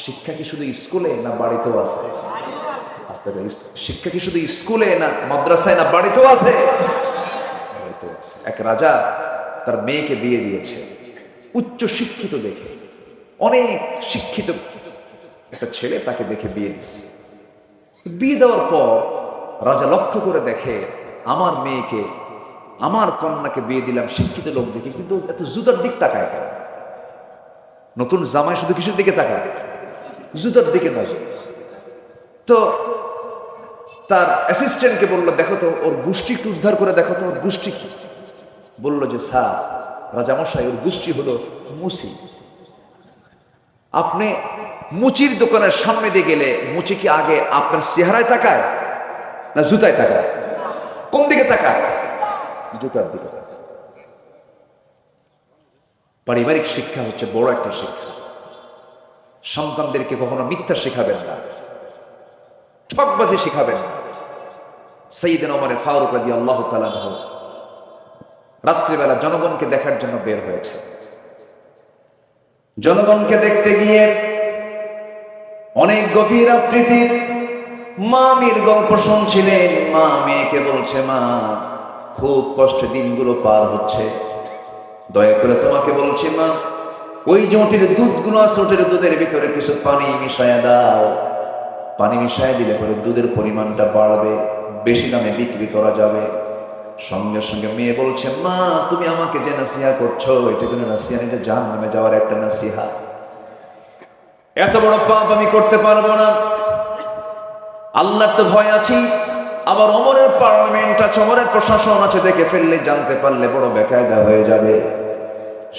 S1: শিক্ষা কি শুধু স্কুলে না বাড়িতেও আছে? শিক্ষা কি শুধু স্কুলে না মাদ্রাসায় না বাড়িতেও আছে? এক রাজা তার মেয়েকে বিয়ে দিয়েছে উচ্চ শিক্ষিত দেখে, অনেক শিক্ষিত একটা ছেলে তাকে দেখে বিয়ে দিচ্ছে। বিয়ে দেওয়ার পর রাজা লক্ষ্য করে দেখে, আমার মেয়েকে, আমার কন্যাকে বিয়ে দিলাম শিক্ষিত লোক দেখে, কিন্তু এত জুতার দিক তাকায় কেন? নতুন জামাই শুধু কিসের দিকে তাকায়? জুতার দিকে নজর। তো তার অ্যাসিস্ট্যান্টকে বললো, দেখো তো ওর গোষ্ঠী একটু উদ্ধার করে দেখো তো, ওর গোষ্ঠী কি? বললো যে, স্যার রাজামশাই, ওর গোষ্ঠী হলো মুচি। আপনি মুচির দোকানের সামনে দিয়ে গেলে মুচি কি আগে আপনার চেহারায় তাকায় না জুতায় তাকায়? কোন দিকে তাকায়? জুতার দিকে। পারিবারিক শিক্ষা হচ্ছে বড় একটা শিক্ষা। সন্তানদেরকে কখনো মিথ্যা শেখাবেন না, ঠকবাজি শেখাবেন না। সাইয়েদনা ওমর ফারুক রাদিয়াল্লাহু তাআলা আনহু রাত্রিবেলা জনগণকে দেখার জন্য বের হয়েছে। জনগণকে দেখতে গিয়ে অনেক গভীর রাত্রিতে মা মেয়ের গল্প শুনছিলেন। মা মেয়েকে বলছে, মা খুব কষ্টে দিনগুলো পার হচ্ছে, দয়া করে তোমাকে বলছি মা, ওই যে ওটির দুধগুলো আছে, ওটির দুধের ভিতরে কিছু পানি মিশায়া দাও। পানি মিশায় দিলে পরে দুধের পরিমাণটা বাড়বে, বেশি দামে বিক্রি করা যাবে। সঙ্গে সঙ্গে মেয়ে বলছে, মা তুমি আমাকে যে নসিহা করছো, এটা কোনো নসিহা, এটা জাহান্নামে যাওয়ার একটা নসিহা। এত বড় পাপ আমি করতে পারবো না। আল্লাহর তো ভয় আছে, আবার ওমরের পার্লামেন্ট আছে, ওমরের প্রশাসন আছে, দেখে ফেললে জানতে পারলে বড় বেকায়দা হয়ে যাবে।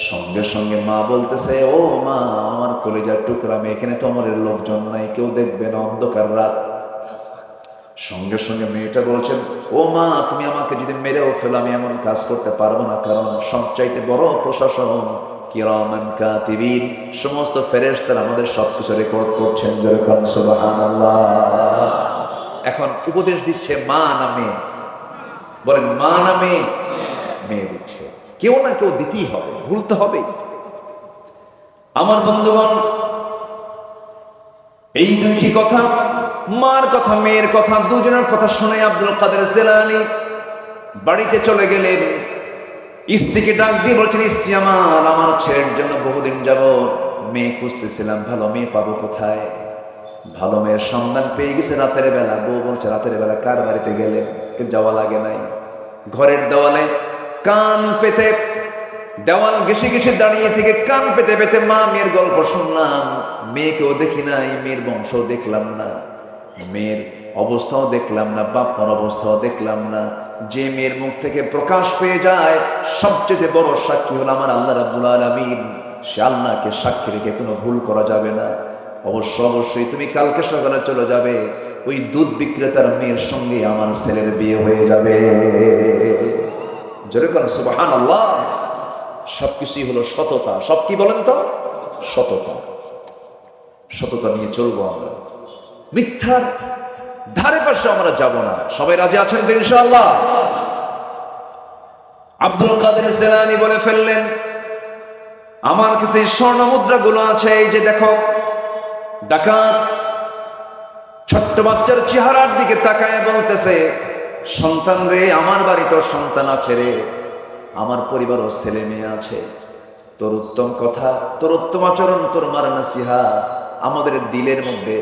S1: সঙ্গে সঙ্গে মা বলতেছে, ও মা, আমার কলিজার টুকরা মেয়ে, এখানে তো ওমরের লোকজন নাই, কেউ দেখবে না, অন্ধকার রাত। সঙ্গে সঙ্গে মেয়েটা বলছেন, ও মা, তুমি আমাকে যদি মেরেও ফেলো আমি এমন কাজ করতে পারবো না, কারণ সবচাইতে বড় প্রশাসন কিরামান কাতিবিন, সমস্ত ফেরেশতারা আমাদের সবকিছু রেকর্ড করছেন। যেরকম সুবহানাল্লাহ। এখন উপদেশ দিচ্ছে মা না মেয়ে? বলেন মা না মেয়ে? মেয়ে দিচ্ছে। কেউ না কেউ দিতেই হবে, ভুলতে হবে। আমার বন্ধুগণ, এই দুইটি কথা, মার কথা মেয়ের কথা, দুজনের কথা শুনে আব্দুল কাদের জিলানী বাড়িতে চলে গেলেন। স্ত্রীকে ডাক দিয়ে বলছেন, স্ত্রী আমার, আমার ছেলের জন্য বহুদিন যাবত মেয়ে খুঁজতেছিলাম, ভালো মেয়ে পাবো কোথায়? ভালো মেয়ের সন্ধান পেয়ে গেছে রাতের বেলা। বউ বলছে, রাতের বেলা কার বাড়িতে গেলেন? যাওয়া লাগে নাই। ঘরের দেওয়ালে কান পেতে, দেওয়াল ঘেসে ঘেসে দাঁড়িয়ে থেকে কান পেতে পেতে মা মেয়ের গল্প শুনলাম। মেয়েকেও দেখি নাই, মেয়ের বংশ দেখলাম না, মেয়ের অবস্থাও দেখলাম না, বাপমার অবস্থাও দেখলাম না। যে মেয়ের মুখ থেকে প্রকাশ পেয়ে যায়, সবচেয়ে বড় সাক্ষী হলো আমার আল্লাহ রাব্বুল আলামিন। সে আল্লাহকে সাক্ষী রেখে কোনো ভুল করা যাবে না। অবশ্যই তুমি কালকে সকালে চলে যাবে, ওই দুধ বিক্রেতার মেয়ের সঙ্গে আমার ছেলের বিয়ে হয়ে যাবে। জোরে কোন সুবহানাল্লাহ। সবকিছুই হলো সততা। সব কি বলেন তো? সততা। সততা নিয়ে চলবো আমরা, মিথ্যার ধারে পাশে আমরা যাব না। সবাই রাজি আছেন তো ইনশাআল্লাহ? আব্দুল কাদের জিলানী বলে ফেললেন, আমার কাছে স্বর্ণ মুদ্রাগুলো আছে, এই যে দেখো। ডাকাত ছোট্ট বাচ্চার চেহারার দিকে তাকায় বলতেছে, সন্তান রে, আমার বাড়িতেও সন্তান আছে রে, আমার পরিবারও ছেলে মেয়ে আছে। তোর উত্তম কথা, তোর উত্তম আচরণ, তোর মার নসিহা আমাদের দিলের মধ্যে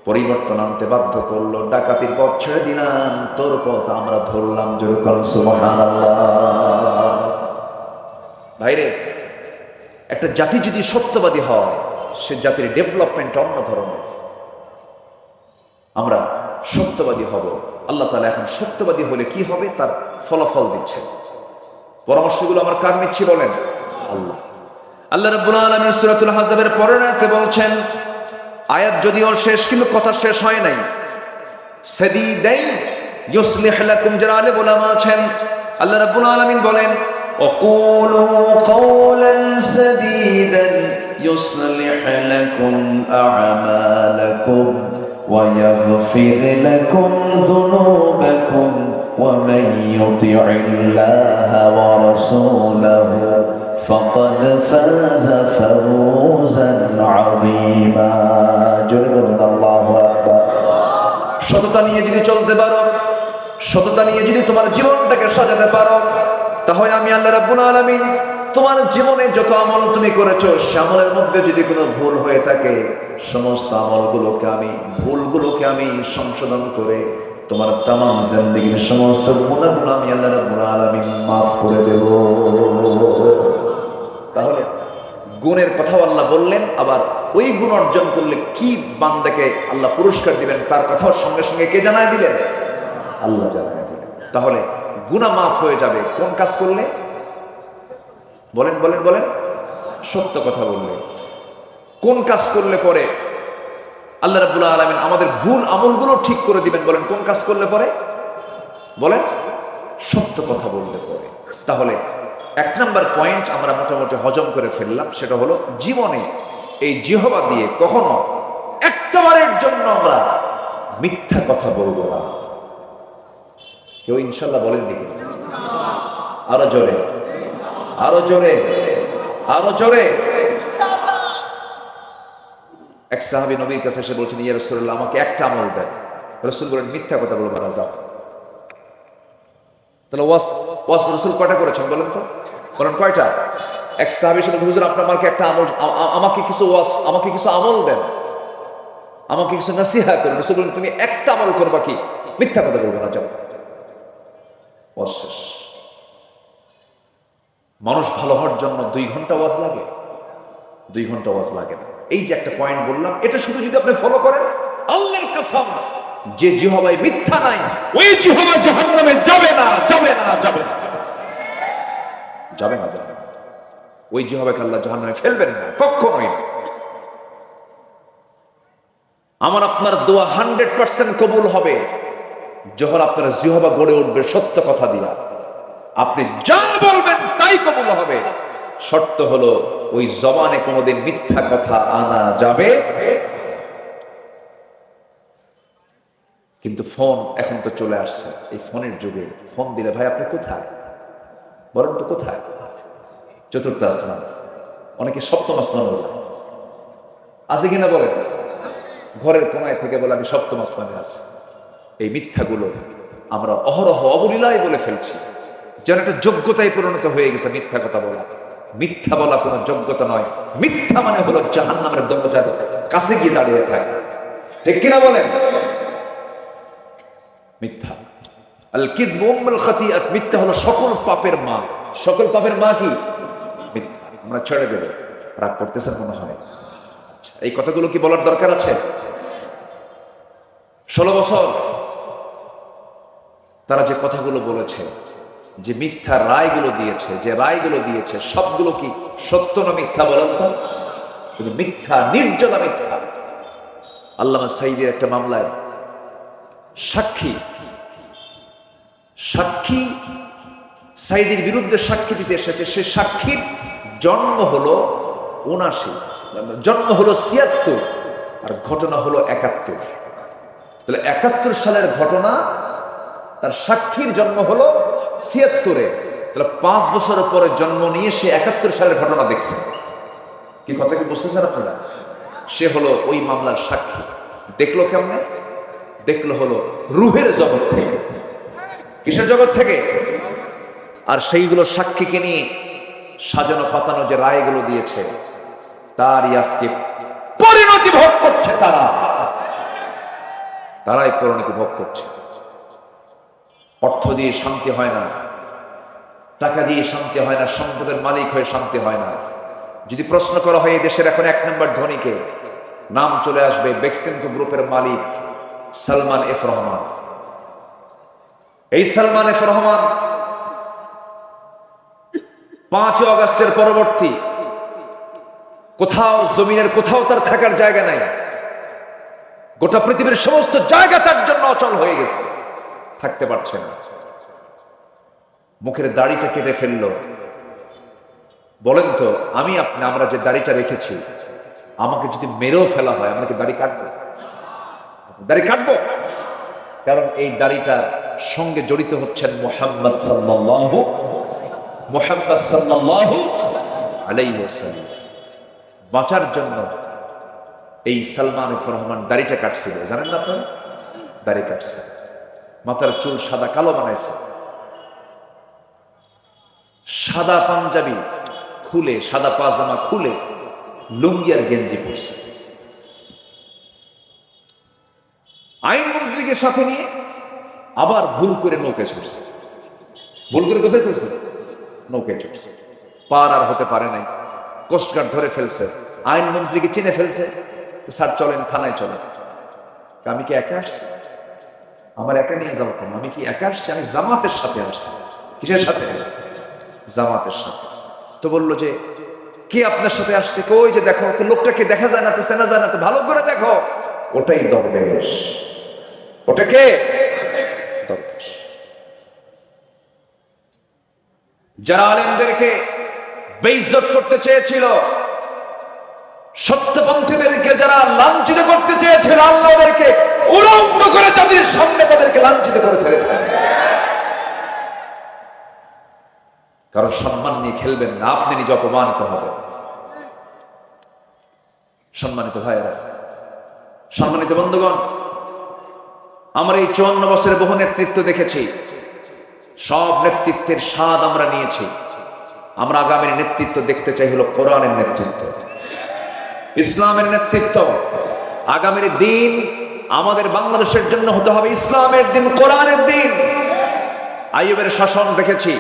S1: পরিবর্তন আনতে বাধ্য করলো। ডাকাতির পথ ছেড়ে দিলাম, তোর পথ আমরা ধরলাম। জোরে বল সুবহানাল্লাহ। ভাইরে, একটা জাতি যদি সত্যবাদী হয়, সে জাতির ডেভেলপমেন্ট অন্য ধরনের। আমরা সত্যবাদী হব। আল্লাহ তাআলা এখন সত্যবাদী হলে কি হবে তার ফলাফল দিচ্ছেন। পরামর্শগুলো আমার কার নিচ্ছি বলেন? আল্লাহ। আল্লাহ রাব্বুল আলামিন সূরাতুল আহজাবের পরের আয়াতে বলছেন, আয়াত যদিও শেষ কিন্তু কথা শেষ হয় নাই। সাদীদাইন ইউসলিহ লাকুম, যারা আলেম উলামা আছেন, আল্লাহ রাব্বুল আলামিন বলেন, ওয়াকুলু কাওলান সাদীদান ইউসলিহ লাকুম আ'মালাকুম ওয়া ইয়াগফির লাকুম যুনুবাকুম ওয়া মান ইউতি'ইল্লাহা ওয়া রাসূলাহু ফাকাদ ফাযা ফাওজান আযীমা। জোরে বলুন আল্লাহু আকবার। সততা নিয়ে যদি চলতে পারো, সততা নিয়ে যদি তোমার জীবনটাকে সাজাতে পারো, তাহলে আমি আল্লাহ রাব্বুল আলামিন তোমার জীবনে যত আমল তুমি করেছো, সে আমলের মধ্যে যদি কোনো ভুল হয়ে থাকে, সমস্ত আমলগুলোকে আমি, ভুলগুলোকে আমি সংশোধন করে তোমার তামাম জিন্দেগীর সমস্ত গুনাহগুলো আমি আল্লাহ রাব্বুল আলামিন মাফ করে দেব। তাহলে গুণের কথাও আল্লাহ বললেন, আবার ওই গুণ অর্জন করলে কি বান্দাকে আল্লাহ পুরস্কার দিবেন তার কথাও সঙ্গে সঙ্গে কে জানায় দিলেন? আল্লাহ জানায় দিলেন। তাহলে গুনাহ মাফ হয়ে যাবে কোন কাজ করলে? বলেন বলেন বলেন। সত্য কথা বললে। কোন কাজ করলে পরে আল্লাহ রাব্বুল আলামিন আমাদের ভুল আমলগুলো ঠিক করে দিবেন? বলেন কোন কাজ করলে পরে? বলেন সত্য কথা বললে পরে। তাহলে এক নাম্বার পয়েন্ট আমরা মোটামুটি হজম করে ফেললাম, সেটা হলো জীবনে এই জিহবা দিয়ে কখনো একটাবারের জন্য আমরা মিথ্যা কথা বলবো না। কেউ ইনশাল্লাহ বলেন নাকি? আরো জোরে, আরো জোরে, আরো জোরে। এক সাহাবী নবীর কাছে এসে বলছেন, ইয়া রাসূলুল্লাহ, আমাকে একটা আমল দেন। রাসূল বলেন, মিথ্যা কথা বলবো না, যাও। তাহলে ওয়াস রাসূল কয়টা করেছেন বলেন তো? বলেন কয়টা? এক সাহাবী এসে বলছেন, হুজুর আপনি আমাকে একটা আমল, আমাকে কিছু ওয়াস, আমাকে কিছু আমল দেন, আমাকে কিছু নসিহা করুন। রাসূল বলেন, তুমি একটা আমল করবা, কি? মিথ্যা কথা বলবো না, যাও। ওয়াস শেষ। মানুষ ভালো হওয়ার জন্য 2 ঘন্টা ওয়াজ লাগে? 2 ঘন্টা ওয়াজ লাগে না। এই যে একটা পয়েন্ট বললাম, এটা শুধু যদি আপনি ফলো করেন, আল্লাহর কসম, যে জিহ্বায় মিথ্যা নাই ওই জিহ্বা জাহান্নামে যাবে না, যাবে না, যাবে না, যাবে না, যাবে না। ওই জিহ্বাকে আল্লাহ জাহান্নামে ফেলবেন না, কখনোই না। আমার আপনার দোয়া 100% কবুল হবে যখন আপনার জিহ্বা গড়ে উঠবে সত্য কথা দিয়া। আপনি যা বলবেন তাই কবুল হবে, শর্ত হলো ওই জবানে কোনোদিন মিথ্যা কথা আনা যাবে। কিন্তু ফোন এখন তো চলে আসছে, এই ফোনের যুগে ফোন দিলে ভাই আপনি কোথায় বলেন তো, কোথায়? চতুর্থ আসমান, অনেকে সপ্তম আসমান আছে কিনা বলেন, ঘরের কোনায় থেকে বলে আমি সপ্তম আসমানে আছি। এই মিথ্যাগুলো আমরা অহরহ অবলীলায় বলে ফেলছি, যেন একটা যোগ্যতায় পরিণত হয়ে গেছে মিথ্যা কথা বলা। মিথ্যা বলা কোনো যোগ্যতা নয়, মিথ্যা মানে হলো জাহান্নামের দরজার কাছে গিয়ে দাঁড়িয়ে থাকে, ঠিক কিনা বলেন? মিথ্যা আল কিযবু উম্মুল খাতিআত, মিথ্যা হলো সকল পাপের মা। সকল পাপের মা কি? মিথ্যা। আমরা ছেড়ে দেব, রাগ করতেছেন মনে হয়। এই কথাগুলো কি বলার দরকার আছে? 16 বছর তারা যে কথাগুলো বলেছে, যে মিথ্যা রায়গুলো দিয়েছে, যে রায়গুলো দিয়েছে, সবগুলো কি সত্য না মিথ্যা বলেন তো? শুধু মিথ্যা, নির্জলা মিথ্যা। আল্লামা সাঈদীর একটা মামলায় সাক্ষী সাঈদীর বিরুদ্ধে সাক্ষী দিতে এসেছে। সে সাক্ষীর জন্ম হলো 79, জন্ম হলো 76, আর ঘটনা হলো 71। তাহলে 71 সালের ঘটনা, তার সাক্ষীর জন্ম হলো 76-এ। তাহলে 5 বছরের পরে জন্ম নিয়ে সে 71 সালের ঘটনা দেখছে। কি কথা কি বুঝতেছেন আপনারা? সে হলো ওই মামলার সাক্ষী। দেখলো কেমনে? দেখলো হলো রুহের জগৎ থেকে। কিসের জগৎ থেকে? আর সেইগুলো সাক্ষীকে নিয়ে সাজানো পাতানো যে রায়গুলো দিয়েছে, তারই আজকে পরিণতি ভোগ করছে তারাই পরিণতি ভোগ করছে। অর্থ দিয়ে শান্তি হয় না, টাকা দিয়ে শান্তি হয় না, সম্পদের মালিক হয়ে শান্তি হয় না। যদি প্রশ্ন করা হয় এই দেশের এখন 1 নম্বর ধনীকে, নাম চলে আসবে বেক্সিমকো গ্রুপের মালিক সালমান এফ রহমান। এই সালমান এফ রহমান 5 আগস্টের পরবর্তী কোথাও জমিনের কোথাও তার থাকার জায়গা নাই। গোটা পৃথিবীর সমস্ত জায়গা তার জন্য অচল হয়ে গেছে, থাকতে পারছে না। মুখের দাড়িটা কেটে ফেললো। বলেন তো, আমরা যে দাড়িটা রেখেছি, আমাকে যদি মেরেও ফেলা হয়, আমরা কি দাড়ি কাটবো? দাড়ি কাটবো, কারণ এই দাড়িটার সঙ্গে জড়িত হচ্ছেন মুহাম্মদ সাল্লাল্লাহু আলাইহি ওয়াসাল্লাম। বাঁচার জন্য এই সালমান এফ রহমান দাড়িটা কাটছিল, জানেন না আপনারা? দাড়ি কাটছে, মাথার চুল সাদা কালো বানাইছে, সাদা পাঞ্জাবি খুলে, সাদা পাজামা খুলে লুঙ্গি আর গেঞ্জি পরছে। আইনমন্ত্রীকে সাথে নিয়ে আবার ভুল করে নৌকায় চড়ছে। ভুল করে কোথায় চড়ছে? নৌকায় চড়ছে। পার আর হতে পারে নাই, কোস্টগার্ড ধরে ফেলছে, আইনমন্ত্রীকে চিনে ফেলছে। স্যার চলেন, থানায় চলেন। আমি কি একা আসছি? আমার একা নিয়ে যাবো কেন? আমি কি একা আসছি? আমি জামাতের সাথে আসছি। কিসের সাথে? জামাতের সাথে। তো বললো যে কে আপনার সাথে আসছে? কই যে দেখো, লোকটাকে দেখা যায় না তো, চেনা যায় না তো, ভালো করে দেখো। ওটাই দরবেশ। ওটা কে? দরবেশ। যারা আলেমদেরকে বেইজ্জত করতে চেয়েছিল, সত্যপন্থীদেরকে যারা লাঞ্ছিত করতে চেয়েছিল, আল্লাহ ওদেরকে উলঙ্গ করে তাদের সামনে তাদেরকে লাঞ্ছিত করে ছেড়েছে। কারণ সম্মান নিয়ে খেলবেন না, আপনি নিজে অপমানিত হবেন। সম্মানিত ভাইয়েরা, সম্মানিত বন্ধুগণ, আমরা এই 54 বছরের বহু নেতৃত্ব দেখেছি। সব নেতৃত্বের স্বাদ আমরা নিয়েছি। আমরা আগামীর নেতৃত্ব দেখতে চাই হলো কোরআনের নেতৃত্ব, ইসলামের নেতৃত্ব। আগামীর দিন আমাদের বাংলাদেশের জন্য হতে হবে ইসলামের দিন, কোরআনের দিন। আইয়ুবের শাসন দেখেছি,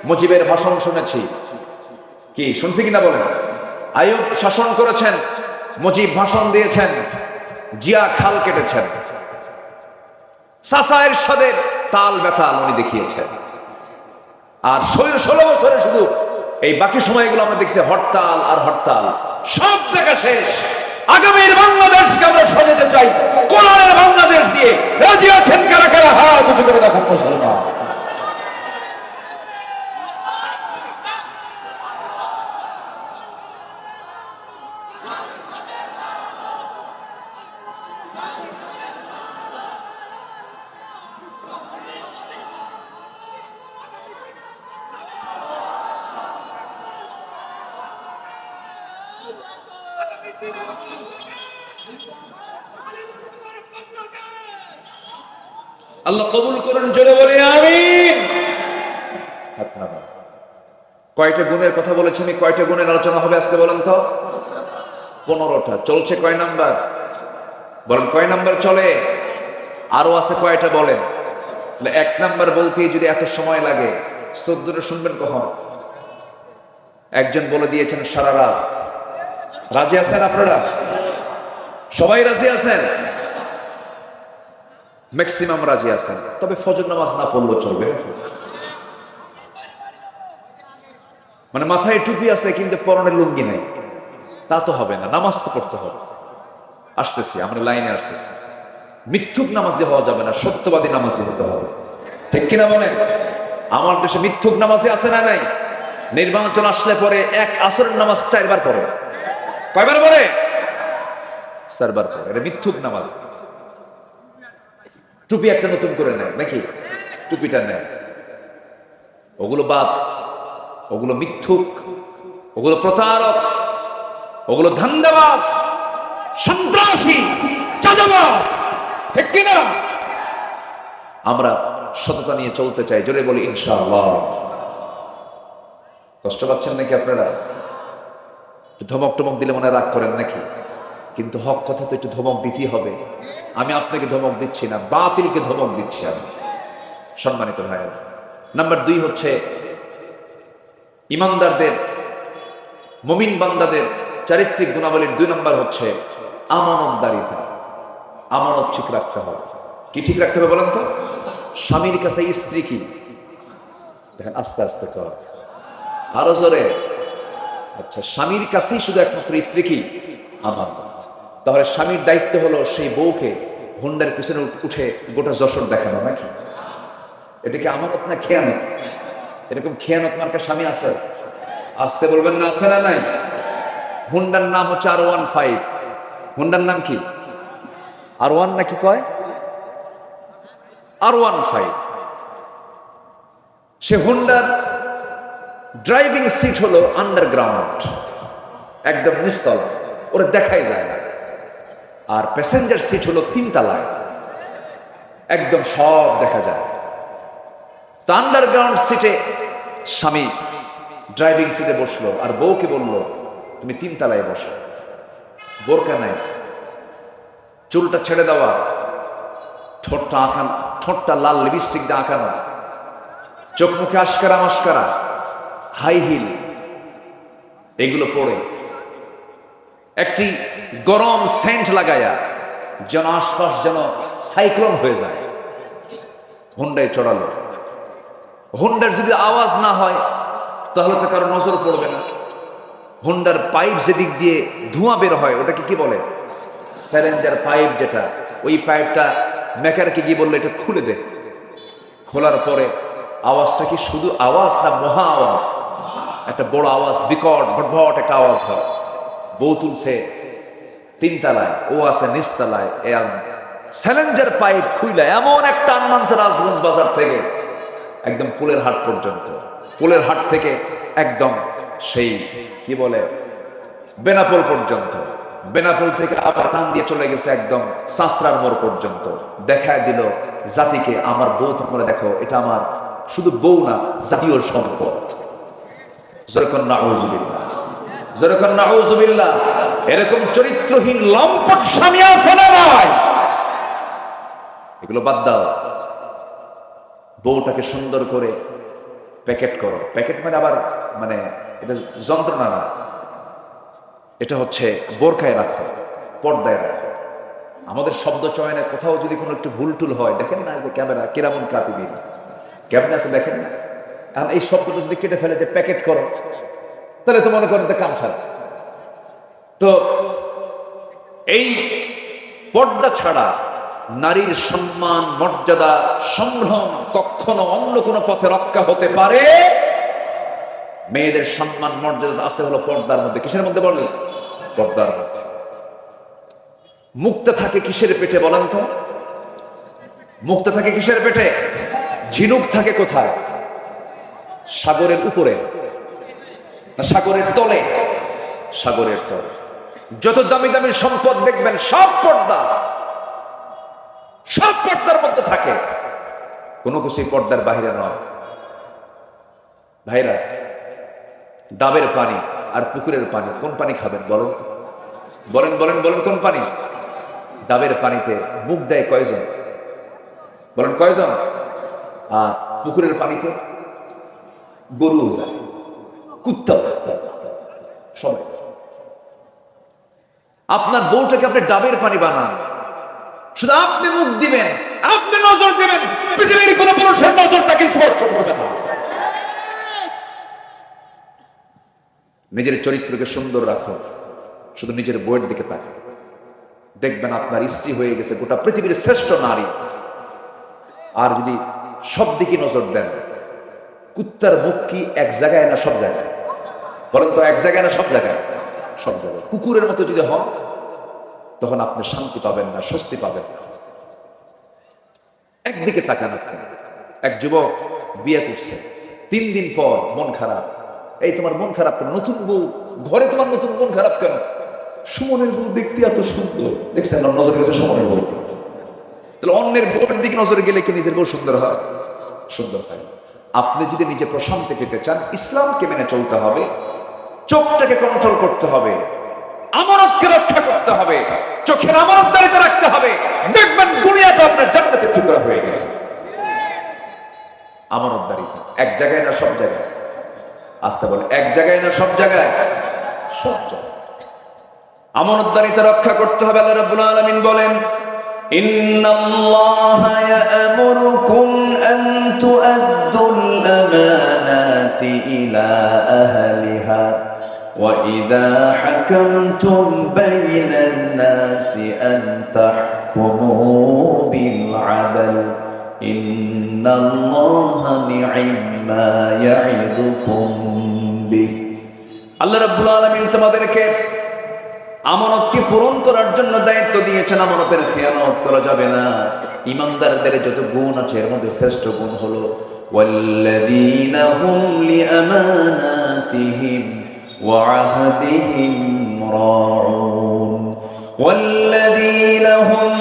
S1: মুজিবের ভাষণ শুনেছি। কি শুনছি কিনা বলেন? আইয়ুব শাসন করেছেন, মুজিব ভাষণ দিয়েছেন। জিয়া খাল কেটেছেন, সাসায়ের সাথে তাল বেতাল উনি দেখিয়েছেন। আর 16 বছরে শুধু এই বাকি সময়গুলো আমরা দেখছি হরতাল আর হরতাল, সব দেখা শেষ। আগামীর বাংলাদেশকে আমরা সাজাতে চাই কোরআনের বাংলাদেশ দিয়ে। রাজি আছেন কারা কারা? হাত উঁচু করে দেখান মুসলমান। আল্লাহ কবুল করুন, জোরে বলি আমিন। কয়টা গুণের কথা বলেছি আমি? কয়টা গুণের আলোচনা হবে আজকে বলেন তো? 15টা। চলছে কয় নাম্বার বলেন? কয় নাম্বার চলে? আরো আছে কয়টা বলেন? 1 নাম্বার বলতে যদি এত সময় লাগে, 14টা শুনবেন কখন? একজন বলে দিয়েছেন সারা রাত। রাজি আছেন আপনারা? সবাই রাজি আছেন? ম্যাক্সিমাম রাজি আছেন। তবে ফজর নামাজ না পড়লেও চলবে। মানে মাথায় টুপি আছে কিন্তু পরনের লুঙ্গি নাই, তা তো হবে না। নামাজ তো পড়তে হবে। আসতেছি, আমরা লাইনে আসতেছি। মিথ্যুক নামাজি হওয়া যাবে না, সত্যবাদী নামাজি হতে হবে। ঠিক কিনা বলেন? আমার দেশে মিথ্যুক নামাজি আছে না নাই? নির্বাচন আসলে পরে এক আসরের নামাজ 4 বার পড়ে। কয়বার পড়ে? 4 বার পড়ে। এটা মিথ্যুক নামাজ। টুপি একটা নতুন করে নেয় নাকি? টুপিটা নেয়। ওগুলো বাদ, ওগুলো মিথ্যুক, ওগুলো প্রতারক, ওগুলো ধান্দাবাজ, সন্ত্রাসী, চাঁদাবাজ। ঠিক কিনা? আমরা সততা নিয়ে চলতে চাই। জোরে বলি ইনশাআল্লাহ। কষ্ট পাচ্ছেন নাকি আপনারা? ধমক টমক দিলে মনে রাগ করেন নাকি? কিন্তু হক কথা তো একটু ধমক দিতেই হবে। আমি আপনাকে ধমক দিচ্ছি না, বাতিলকে ধমক দিচ্ছি আমি। সম্মানিত ভাইয়েরা, নাম্বার 2 হচ্ছে ইমানদারদের, মুমিন বান্দাদের চারিত্রিক গুণাবলীর 2 নাম্বার হচ্ছে আমানতদারিতা। আমানত ঠিক রাখতে হবে। কি ঠিক রাখতে হবে বলেন তো? স্বামীর কাছে স্ত্রী কি? দেখেন আস্তে আস্তে কর, আরো জোরে। আচ্ছা, স্বামীর কাছেই শুধু একমাত্র স্ত্রী কি? আমানত। তাহলে স্বামীর দায়িত্ব হলো সেই বউকে হুন্ডার পিছনে উঠে গোটা যশোর দেখানো নাকি? এটা কি আমানত না খেয়ানত? এরকম খেয়ানত মার্কা স্বামী আছে? আসতে বলবেন না, আছে না নাই? হুন্ডার নাম হচ্ছে R15। হুন্ডার নাম কি? R1 নাকি কয়? R15। সে হুন্ডার ড্রাইভিং সিট হলো আন্ডারগ্রাউন্ড, একদম নিস্তলা, ওরা দেখাই যায় না। আর প্যাসেঞ্জার সিট হলো 3 তলায়, একদম সব দেখা যায়। তো আন্ডারগ্রাউন্ড সিটে স্বামী ড্রাইভিং সিটে বসলো, আর বউকে বললো তুমি 3 তলায় বসো। বোরকা নাই, চুলটা ছেড়ে দেওয়া, ঠোঁটটা আঁকানো, ঠোঁটটা লাল লিপস্টিক দিয়ে আঁকানো, চোখ মুখে আশকারা মাস্কারা, হাই হিল, এগুলো পরে একটি গরম সেন্ট লাগায়া যেন আশপাশ যেন সাইক্লোন হয়ে যায়। হুন্ডায় চড়ালো। হুন্ডার যদি আওয়াজ না হয় তাহলে তো কারো নজর পড়বে না। হুন্ডার পাইপ যেদিক দিয়ে ধোঁয়া বের হয় ওটাকে কি বলে? স্যালেঞ্জার পাইপ। যেটা ওই পাইপটা মেকারকে গিয়ে বললো এটা খুলে দে। খোলার পরে আওয়াজটা কি শুধু আওয়াজ না মহা আওয়াজ? একটা বড় আওয়াজ, বিকট ভটভট একটা আওয়াজ হয়। বউ তুলছে 3 তলায়, ও আছে নিচতলায়। স্যালেঞ্জার পাইপ খুইলা এমন একটা আনমানছে রাজগঞ্জ বাজার থেকে একদম পুলের হাট পর্যন্ত, পুলের হাট থেকে একদম সেই কি বলে বেনাপোল পর্যন্ত, বেনাপোল থেকে আবার টান দিয়ে চলে গেছে একদম সাঁচরার মোড় পর্যন্ত। দেখায় দিল জাতিকে, আমার বউ তোমরা দেখো, এটা আমার শুধু বউ না, জাতীয় সম্পদ। যখন নাউজুবিল্লাহ, যখন নাউজুবিল্লাহ। এরকম চরিত্রহীন লম্পট স্বামী আছে না ভাই? এগুলো বাদ দাও। বউটাকে সুন্দর করে প্যাকেট করো। প্যাকেট মানে আবার মানে এটা যন্ত্রণা না, এটা হচ্ছে বোরকায় রাখো, পর্দায় রাখো। আমাদের শব্দ চয়নে কোথাও যদি কোনো একটু ভুল টুল হয়, দেখেন না যে ক্যামেরা কিরামুন কাতিবিন কেমন আছে দেখেন না। এখন এই শব্দটা যদি কেটে ফেলে যে প্যাকেট করো, তাহলে তো মনে করেন তো কাম সারা। তো এই পর্দা ছাড়া নারীর সম্মান, মর্যাদা, সম্ভ্রম কখনো অন্য কোনো পথে রক্ষা হতে পারে? মেয়েদের সম্মান মর্যাদা আছে হলো পর্দার মধ্যে। কিসের মধ্যে বলেন? পর্দার মধ্যে। মুক্তা থাকে কিসের পেটে বলেন তো? মুক্তা থাকে কিসের পেটে? ঝিনুক থাকে কোথায়? সাগরের উপরে না সাগরের তলে? সাগরের তলে। যত দামি দামি সম্পদ দেখবেন সব পর্দা, সব পর্দার মধ্যে থাকে, কোনো কিছুই পর্দার বাইরে নয়। ভাইরা, ডাবের পানি আর পুকুরের পানি, কোন পানি খাবেন বলেন? বলেন বলেন বলেন, কোন পানি? ডাবের পানিতে মুখ দেয় কয়জন? বলেন কয়জন? আর পুকুরের পানিতে গরু যায়, কুত্তা যায়, সবাই। আপনার বউটাকে আপনি ডাবের পানি বানান, শুধু আপনি মুখ দিবেন, আপনি নজর দিবেন, পৃথিবীর কোন পুরুষের নজর তাকে স্পর্শ করবে না। নিজের চরিত্রকে সুন্দর রাখো, শুধু নিজের বউয়ের দিকে তাকান, দেখবেন আপনার স্ত্রী হয়ে গেছে গোটা পৃথিবীর শ্রেষ্ঠ নারী। আর যদি সব দিকে নজর দেন, কুত্তার মুখ কি এক জায়গায় না সব জায়গায়? বলেন তো, এক জায়গায় না সব জায়গায়? সব জায়গায়। কুকুরের মতো যদি হন, তখন আপনি শান্তি পাবেন না, স্বস্তি পাবেন না। একদিকে তাকান আপনি। এক যুবক বিয়ে করছে, 3 দিন পর মন খারাপ। এই তোমার মন খারাপ কেন? নতুন বউ ঘরে, তোমার নতুন মন খারাপ কেন? সুমনের বউ দেখতে এত সুন্দর। দেখছেন নজর গেছে সুমনের বউ। তাহলে অন্যের বউয়ের দিকে নজরে গেলে কি নিজের বউ সুন্দর হয়? সুন্দর হয়। আপনি যদি নিজে প্রশান্তি পেতে চান, ইসলামকে মেনে চলতে হবে, চোখটাকে কন্ট্রোল করতে হবে, আমানতকে রক্ষা করতে হবে, চোখের আমানতদারিতে রাখতে হবে। দেখবেন দুনিয়াটা আপনার জান্নাতের টুকরা হয়ে গেছে। আমানতদারিতা এক জায়গায় না সব জায়গায়? আসতে বলে, এক জায়গায় না সব জায়গায়? সব জায়গায়। আমানতদারিতা রক্ষা করতে হবে। আল্লাহ রাব্বুল আলামিন বলেন, ইন্নাল্লাহা ইয়া'মুরুকুম আন তু'আদ্দুল আমানাতি ইলা আহলিহা ওয়া ইযা হাকামতুম বাইনান নাসি আন তাহকুমু বিল আদল ইন্নাল্লাহা নি'মা ইয়া'iদুকুম বিহি। আল্লাহ রাব্বুল আলামিন তোমাদেরকে আমানতকে পূরণ করার জন্য দায়িত্ব দিয়েছেন। আমানতের খেয়ানত করা যাবে না। ইমানদারদের যত গুণ আছে, এর মধ্যে শ্রেষ্ঠ গুণ হলো ওয়াল্লাযীনা হুম লিআমানাতিহিম ওয়া আহদিহিম রাউন ওয়াল্লাযীনা হুম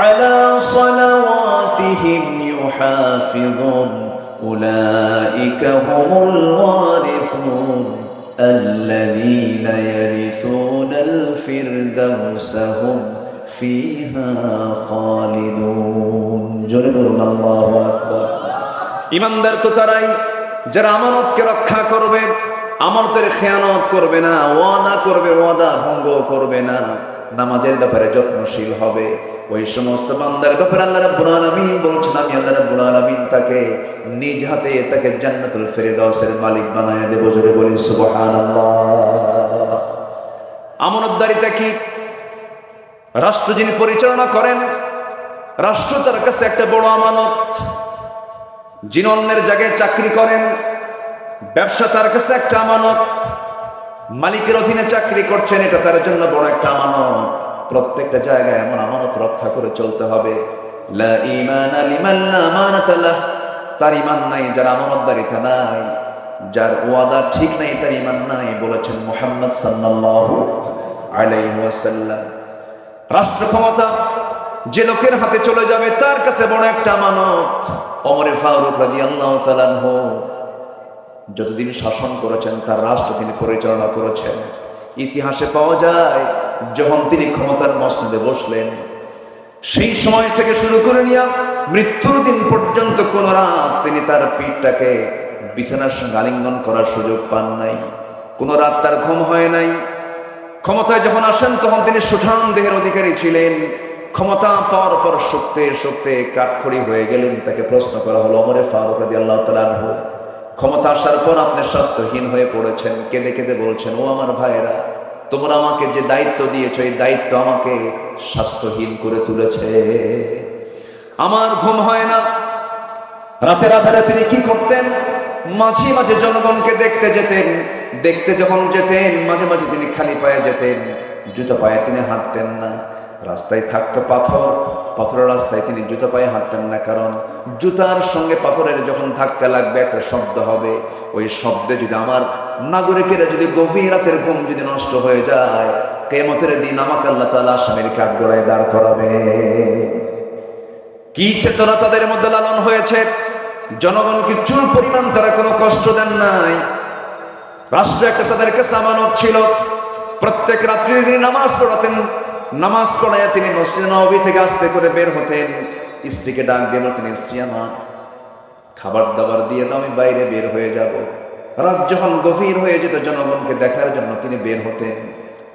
S1: আলা সালাওয়াতিহিম ইউহাফিযুন উলাইকা হুমুল ওয়ারিসুন الذين يرثون الفردوس هم فيها خالدون جل الله أكبر। ইমানদার তো তারাই যারা আমানতকে রক্ষা করবে, আমানতের খেয়ানত করবে না, ওয়াদা করবে, ওয়াদা ভঙ্গ করবে না, নামাজের ব্যাপারে যত্নশীল হবে। ওই সমস্ত বান্দার ব্যাপারে আল্লাহ রাব্বুল আলামিন বলছেন, আমি আল্লাহ রাব্বুল আলামিন তাকে নিজ হাতে তাকে জান্নাতুল ফেরদাউসের মালিক বানায় দেব। জোরে বলি সুবহানাল্লাহ। আমানতদারিতা কি? রাষ্ট্র যিনি পরিচালনা করেন, রাষ্ট্র তার কাছে একটা বড় আমানত। যিনি অন্যের জায়গায় চাকরি করেন, ব্যবসা তার কাছে একটা আমানত। মালিকের অধীনে চাকরি করছেন, এটা তার জন্য বড় একটা আমানত। প্রত্যেকটা জায়গায় এমন আমানত রক্ষা করে চলতে হবে। লা ঈমানা লিমান লা আমানাতা লাহ, তার ঈমান নাই যার আমানতদারিতা নাই, যার ওয়াদা ঠিক নাই তার ঈমান নাই, বলেছেন মুহাম্মদ সাল্লাল্লাহু আলাইহি ওয়াসাল্লাম। রাষ্ট্র ক্ষমতা যে লোকের হাতে চলে যাবে, তার কাছে বড় একটা আমানত। ওমর ফারুক রাদিয়াল্লাহু তাআলা আনহু যতদিন শাসন করেছেন, তার রাষ্ট্র তিনি পরিচালনা করেছেন। ইতিহাসে পাওয়া যায়, যখন তিনি ক্ষমতার মসনদে বসলেন, সেই সময় থেকে শুরু করে নিয়ে মৃত্যুর দিন পর্যন্ত কোন রাত তিনি তার পিঠটাকে বিছানার সঙ্গে আলিঙ্গন করার সুযোগ পান নাই। কোন রাত তার ঘুম হয় নাই। ক্ষমতায় যখন আসেন, তখন তিনি সুঠাম দেহের অধিকারী ছিলেন। ক্ষমতা পাওয়ার পর শক্তে শক্তে কাঠখড়ি হয়ে গেলেন। তাকে প্রশ্ন করা হলো, ওমরে ফারুক রাদিয়াল্লাহু তাআলা আনহু, ক্ষমতা আসার পর আপনি স্বাস্থ্যহীন হয়ে পড়েছেন। কেঁদে কেঁদে বলছেন, ও আমার ভাইয়েরা, তোমরা আমাকে যে দায়িত্ব দিয়েছো, এই দায়িত্ব আমাকে স্বাস্থ্যহীন করে তুলেছে। আমার ঘুম হয় না। রাতের আধারে তিনি কি করতেন? মাঝে মাঝে জনগণকে দেখতে যেতেন। দেখতে যখন যেতেন, মাঝে মাঝে তিনি খালি পায়ে যেতেন, জুতো পায়ে তিনি হাঁটতেন না। রাস্তায় থাকতো পাথর, পাথরের রাস্তায় তিনি জুতো পায়ে হাঁটতেন না, কারণ জুতার সঙ্গে পাথরের যখন ধাক্কা লাগবে একটা শব্দ হবে। ওই শব্দে যদি আমার নাগরিকেরা যদি গভীর রাতের ঘুম যদি নষ্ট হয়ে যায়, কিয়ামতের দিন আমাকে আল্লাহ তাআলা আসামির কাঠগড়ায় দাঁড় করাবে। কি চেতনা তাদের মধ্যে লালন হয়েছে! জনগণকে চুল পরিমাণ তারা কোনো কষ্ট দেন নাই। রাষ্ট্র একটা তাদের কাছে আমানত ছিল। প্রত্যেক রাত্রি তিনি নামাজ পড়াতেন। নামাজ পড়াইয়া তিনি মসজিদ নববী থেকে আস্তে করে বের হতেন। স্ত্রীকে ডাক দিয়ে বলতেন, স্ত্রী আমার, খাবার দাবার দিয়ে দাও, আমি বাইরে বের হয়ে যাব। রাত যখন গভীর হয়ে যেত, জনগণকে দেখার জন্য তিনি বের হতেন।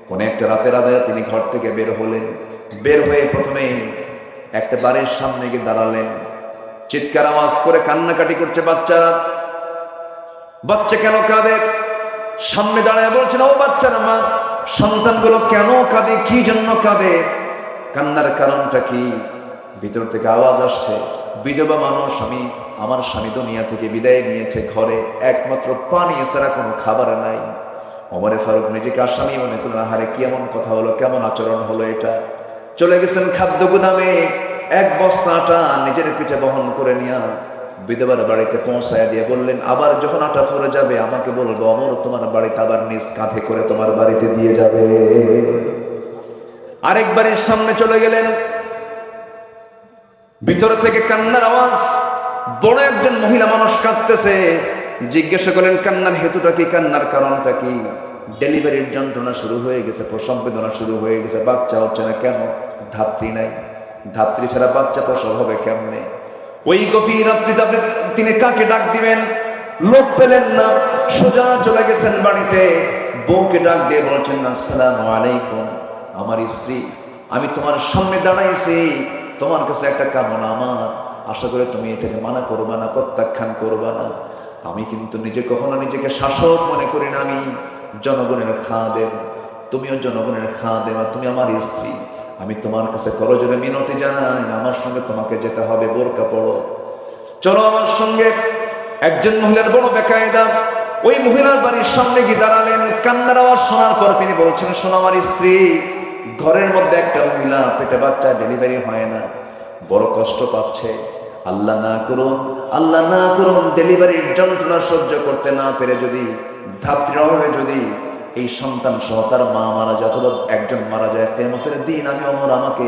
S1: কোন একটা রাতের আধারে তিনি ঘর থেকে বের হলেন। বের হয়ে প্রথমে একটা বাড়ির সামনে গিয়ে দাঁড়ালেন। চিৎকার আওয়াজ করে কান্নাকাটি করছে বাচ্চারা। বাচ্চা কেন কাঁদে? সামনে দাঁড়ায় বলছেন, ও বাচ্চারা, মা, সন্তানগুলো কেন কাঁদে? কি জন্য কাঁদে? কান্নার কারণটা কি? ভিতর থেকে আওয়াজ আসছে, বিধবা মানুষ, আমার স্বামী দুনিয়া থেকে বিদায় নিয়েছে, ঘরে একমাত্র পানি ছাড়া কোনো খাবার নাই। ওমরে ফারুক নিজেকে আসামি মনে করলেন, আহারে কি এমন কথা হলো, কেমন আচরণ হলো এটা। চলে গেছেন খাদ্য গুদামে, এক বস্তা আটা নিজের পিঠে বহন করে নিয়ে বিধবার বাড়িতে পৌঁছায় দিয়ে বললেন, আবার যখন আটা ফুরে যাবে আমাকে বলবো, অমর তোমার বাড়িতে আবার নিজ কাঁধে করে তোমার বাড়িতে দিয়ে যাবে। আরেক বাড়ির সামনে চলে গেলেন। ভিতর থেকে কান্নার আওয়াজ। বড় একজন মহিলা মানুষ কাঁদতেছে। জিজ্ঞাসা করলেন, কান্নার হেতুটা কি, কান্নার কারণটা কি? ডেলিভারির যন্ত্রণা শুরু হয়ে গেছে, প্রসব বেদনা শুরু হয়ে গেছে, বাচ্চা হচ্ছে না কেন? ধাত্রী নাই, ধাত্রী ছাড়া বাচ্চা প্রসব হবে কেমনে? ওই গভীর রাত্রিতে তিনি কাকে ডাক দিবেন? লোক পেলেন না, সোজা চলে গেছেন বাড়িতে। বউকে ডাক দিয়ে বলছেন, আসসালামু আলাইকুম, আমার স্ত্রী, আমি তোমার সামনে দাঁড়াইছি, তোমার কাছে একটা কামনা আমার, আশা করে তুমি এটাকে মানা করবা না, প্রত্যাখ্যান করবা না। আমি কিন্তু কখনো নিজেকে শাসক মনে করি না, আমি জনগণের খাদেম, তুমিও জনগণের খাদেম, আর তুমি আমার স্ত্রী। আমি তোমার কাছে করজোড়ে মিনতি জানাই, আমার সঙ্গে তোমাকে যেতে হবে, বোরকা পড়ো, চলো আমার সঙ্গে। একজন মহিলার বড় বেকায়দা, ওই মহিলার বাড়ির সামনে গিয়ে দাঁড়ালেন। কান্নার আওয়াজ শোনার পর তিনি বলছেন, শোনো আমার স্ত্রী, ঘরের মধ্যে একটা মহিলা, পেটে বাচ্চা, ডেলিভারি হয় না, বড় কষ্ট পাচ্ছে। আল্লাহ না করুন, আল্লাহ না করুন, ডেলিভারির যন্ত্রণা সহ্য করতে না পেরে যদি, ধাত্রীর অভাবে যদি এই সন্তান সহ তার মা মারা যায় অথবা একজন মারা যায়, কিয়ামতের দিন আমি ওমর, আমাকে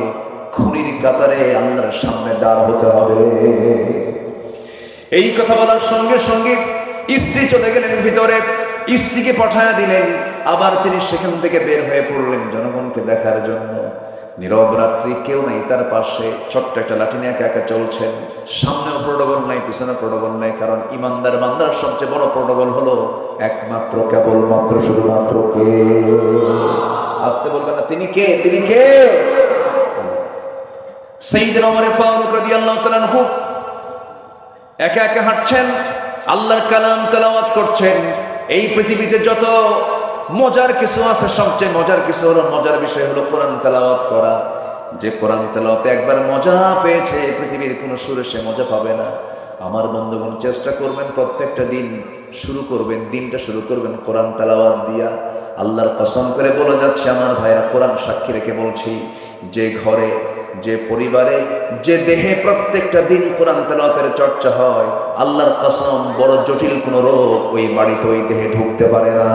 S1: খুনির কাতারে আল্লাহর সামনে দাঁড় হতে হবে। এই কথা বলার সঙ্গে সঙ্গে স্ত্রী চলে গেলেন ভিতরে, স্ত্রীকে পাঠায়া দিলেন। আবার তিনি সেখান থেকে বের হয়ে পড়লেন জনগণকে দেখার জন্য। নীরব রাত্রি, কেউ নাই তার পাশে, ছোট্ট একটা লাঠি নিয়ে একা একা চলছেন। সামনেও প্রোটোকল নাই, পিছনে প্রোটোকল নাই, কারণ ইমানদার বান্দার সবচেয়ে বড় প্রোটোকল হলো একমাত্র, কেবলমাত্র, শুধুমাত্র কে? আসতে বলবেন না, তিনি কে? তিনি কে? সাইয়েদনা ওমর ফারুক রাদিয়াল্লাহু তাআলা আনহু একা একা হাঁটছেন, আল্লাহর কালাম তেলাওয়াত করছেন। এই পৃথিবীতে যত মজার কিছু আছে, সবচেয়ে মজার কিছু হলো, মজার বিষয় হলো কোরআন তেলাওয়াত করা। যে কোরআন তেলাওয়াতে একবার মজা পেয়েছে, পৃথিবীর কোনো সুরে সে মজা পাবে না। আমার বন্ধুগণ, চেষ্টা করবেন প্রত্যেকটা দিন শুরু করবেন, দিনটা শুরু করবেন কোরআন তেলাওয়াত দিয়া। আল্লাহর কসম করে বলে যাচ্ছে আমার ভাইরা, কোরআন সাক্ষী রেখে বলছি, যে ঘরে, যে পরিবারে, যে দেহে প্রত্যেকটা দিন কোরআন তেলাওয়াতের চর্চা হয়, আল্লাহর কসম বড় জটিল কোনো রোগ ওই বাড়িতে, ওই দেহে ঢুকতে পারে না।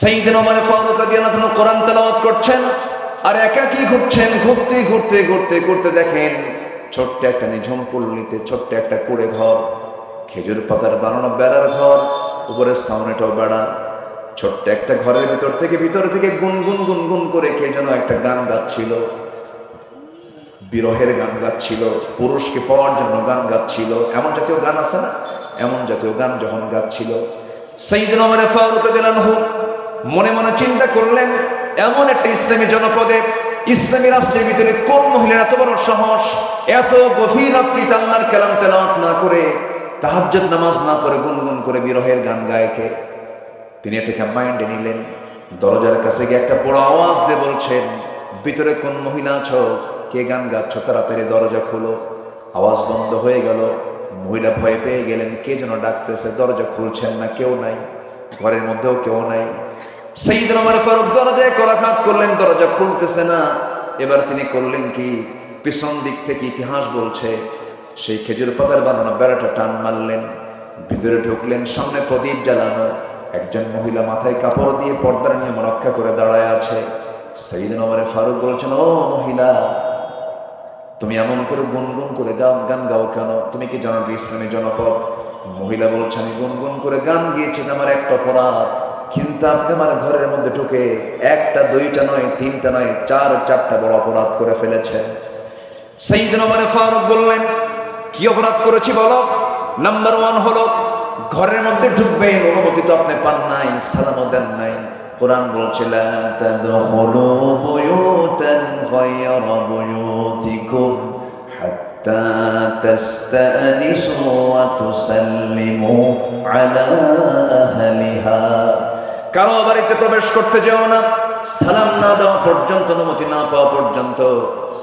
S1: সাইয়েদনা ওমর ফারুক রাদিয়াল্লাহু আনহু কোরআন তেলাওয়াত করছেন আর একাকী ঘুরছেন। ঘুরতে ঘুরতে ঘুরতে ঘুরতে দেখেন ছোট্ট একটা নিঝুম পল্লীতে ছোট্ট একটা কুড়ে ঘর, খেজুর পাতার বানানো বেড়ার ঘর, উপরে সামনেটাও বেড়ার। ছোট্ট একটা ঘরের ভিতর থেকে গুনগুন গুনগুন করে কে যেন একটা গান গাচ্ছিল, বিরহের গান গাচ্ছিল, পুরুষকে পাওয়ার জন্য গান গাচ্ছিল। এমন জাতীয় গান আছে না? এমন জাতীয় গান যখন গাচ্ছিল, সাইয়েদনা ওমর ফারুক রাদিয়াল্লাহু আনহু মনে মনে চিন্তা করলেন, এমন একটা ইসলামী জনপদে ইসলামী রাষ্ট্রের ভিতরে কোন মহিলার এত বড় সাহস, এত গভীর রাত্রিতে আল্লাহর কালাম তেলাওয়াত না করে, তাহাজ্জুদ নামাজ না পড়ে গুনগুন করে বিরহের গান গায়কে? তিনি এটাকে মাইন্ডে নিলেন। দরজার কাছে গিয়ে একটা বড় আওয়াজ দিয়ে বলছেন, ভিতরে কোন মহিলা আছো, কে গান গাচ্ছ, তাড়াতাড়ি দরজা খোলো। আওয়াজ বন্ধ হয়ে গেল। মহিলা ভয় পেয়ে গেলেন, কে যেন ডাকতেছে, দরজা খুলছেন না, কেউ নাই, ঘরের মধ্যেও কেউ নাই। সাইয়েদনা ওমর ফারুক দরজায় করাঘাত করলেন, দরজা খুলতেছে না। এবার তিনি করলেন কি, পিছন দিক থেকে ইতিহাস বলছে সেই খেজুর পাতার বানানো বেড়াটা টান মারলেন, ভিতরে ঢুকলেন। সামনে প্রদীপ জ্বালানো, একজন মহিলা মাথায় কাপড় দিয়ে পর্দার নিয়ম রক্ষা করে দাঁড়ায় আছে। সাইয়েদনা ওমর ফারুক বলছেন, ও মহিলা, তুমি এমন করে গুনগুন করে গান গাও কেন? তুমি কি জানো ইসলামী জনপদ? মহিলা বলছে, আমি গুনগুন করে গান গিয়েছি, আমার একটা অপরাধ, কিন্তু আপনি আমার ঘরের মধ্যে ঢুকে একটা দুইটা নয়, তিনটা নয়, চারটা বড় অপরাধ করে ফেলেছেন। সাইয়েদনা ওমর ফারুক বললেন, কি অপরাধ করেছি বলো? নাম্বার 1 হলো ঘরের মধ্যে ঢুকবেন, অনুমতি তো আপনি পান নাই, সালামও দেন নাই। কোরআন বলছে, লা তাদখুলু বুয়ুতান গায়রা বুয়ুতিকুম হাত্তা তাস্তানিসু ওয়া তুসাল্লিমু আলা আহলিহা। কারো বাড়িতে প্রবেশ করতে যাও না, সালাম না দেওয়া পর্যন্ত, অনুমতি না পাওয়া পর্যন্ত।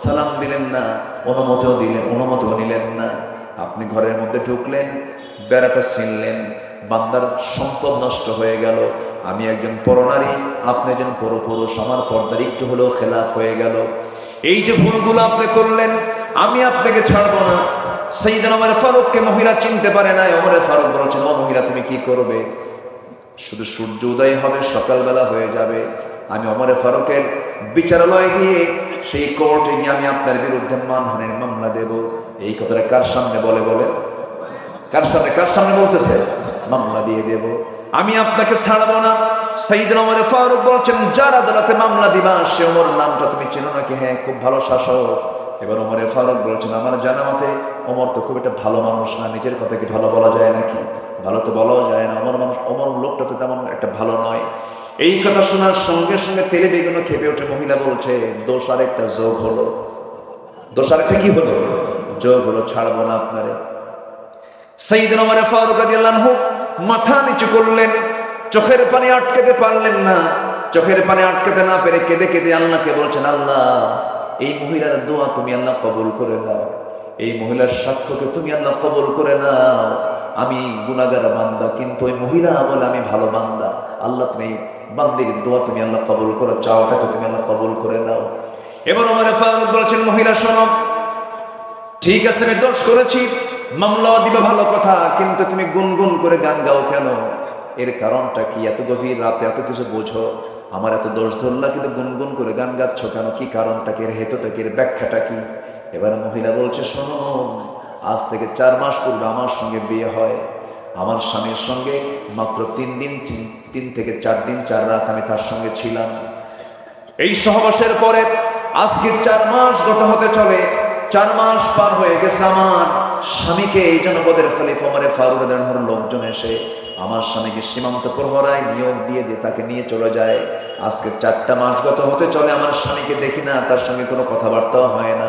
S1: সালাম দিলেন না, অনুমতিও নিলেন না। আপনি ঘরের মধ্যে ঢুকলেন, বেড়াটা ছিনলেন, বান্দার সম্পদ নষ্ট হয়ে গেল। আমি একজন পরনারী, আপনি একজন পরপুরুষ, আমার পর্দার একটু হলেও খেলাফ হয়ে গেল। এই যে ভুলগুলো আপনি করলেন, আমি আপনাকে ছাড়বো না। সাইয়েদনা ওমর ফারুককে মহিলা চিনতে পারে নাই। ওমর ফারুক বলছেন, ও মহিলা, তুমি কি করবে? শুধু সূর্য উদয় হবে, সকালবেলা হয়ে যাবে, আমি ওমর ফারুকের বিচারালয়ে গিয়ে, সেই কোর্টে গিয়ে আমি আপনার বিরুদ্ধে মানহানির মামলা দেব। এই কথাটা কার সামনে বলে? কার সামনে বলতেছে? মামলা দিয়ে দেব, আমি আপনাকে ছাড়বো না। সাইয়েদনা ওমর ফারুক বলছেন, যার আদালতে মামলা দিবা সে ওমর নামটা তুমি চেনো নাকি? হ্যাঁ, খুব ভালো শাসক। এবার ওমর ফারুক বলছেন, আমার জানা মতে ওমর তো খুব একটা ভালো মানুষ না, নিজের কথা কি ভালো বলা যায় নাকি? ভালো তো বলাও যায় না। ওমর লোকটা তো তেমন একটা ভালো নয়। এই কথা শোনার সঙ্গে সঙ্গে তেলে বেগুনে খেপে ওঠে। মহিলা বলছে, দোষ আরেকটা যোগ হলো। দোষ আরেকটা কি হলো? যোগ হলো, ছাড়বো না আপনারে। সাইয়েদনা ওমর ফারুক রাদিয়াল্লাহু আনহু মাথা নিচু করলেন, চোখের পানি আটকাতে পারলেন না। চোখের পানি আটকাতে না পেরে কেঁদে কেঁদে আল্লাহকে বলছেন, আল্লাহ, এই মহিলার দোয়া তুমি আল্লাহ কবুল করে নাও, এই মহিলার সাক্ষ্যকে তুমি আল্লাহ কবুল করে নাও। আমি গুনাহগার বান্দা, কিন্তু ওই মহিলা বলে আমি ভালো বান্দা। আল্লাহ, তুমি বান্দির দোয়া তুমি আল্লাহ কবুল করো, চাওয়াটাকে তুমি আল্লাহ কবুল করে নাও। এবার ওমর ফারুক বলছেন, মহিলা শোনো, ঠিক আছে, আমি দোষ করেছি, মামলা দিবা ভালো কথা, কিন্তু তুমি গুনগুন করে গান গাও কেন? এর কারণটা কি? এত গভীর রাতে এত কিছু বোঝো, আমার এত দোষ ধরলা, কিন্তু গুনগুন করে গান গাচ্ছ কেন? কি কারণটা কি? এর হেতুটা কি? এর ব্যাখ্যাটা কি? এবার মহিলা বলছে, শোনো, আজ থেকে 4 মাস পূর্বে আমার সঙ্গে বিয়ে হয়। আমার স্বামীর সঙ্গে মাত্র 3 থেকে 4 দিন 4 রাত আমি তার সঙ্গে ছিলাম। এই সহবাসের পরে আজকে 4 মাস গত হতে চলে। 4 মাস পার হয়ে গেছে। আমার স্বামীকে এই জনপদের খলিফা ওমর ফারুক রাদিয়াল্লাহু আনহুর লোকজন এসে আমার স্বামীকে সীমান্ত প্রহরায় নিয়োগ দিয়ে তাকে নিয়ে চলে যায়। আজকে 4টা মাস গত হতে চলে, আমার স্বামীকে দেখি না, তার সঙ্গে কোনো কথাবার্তাও হয় না।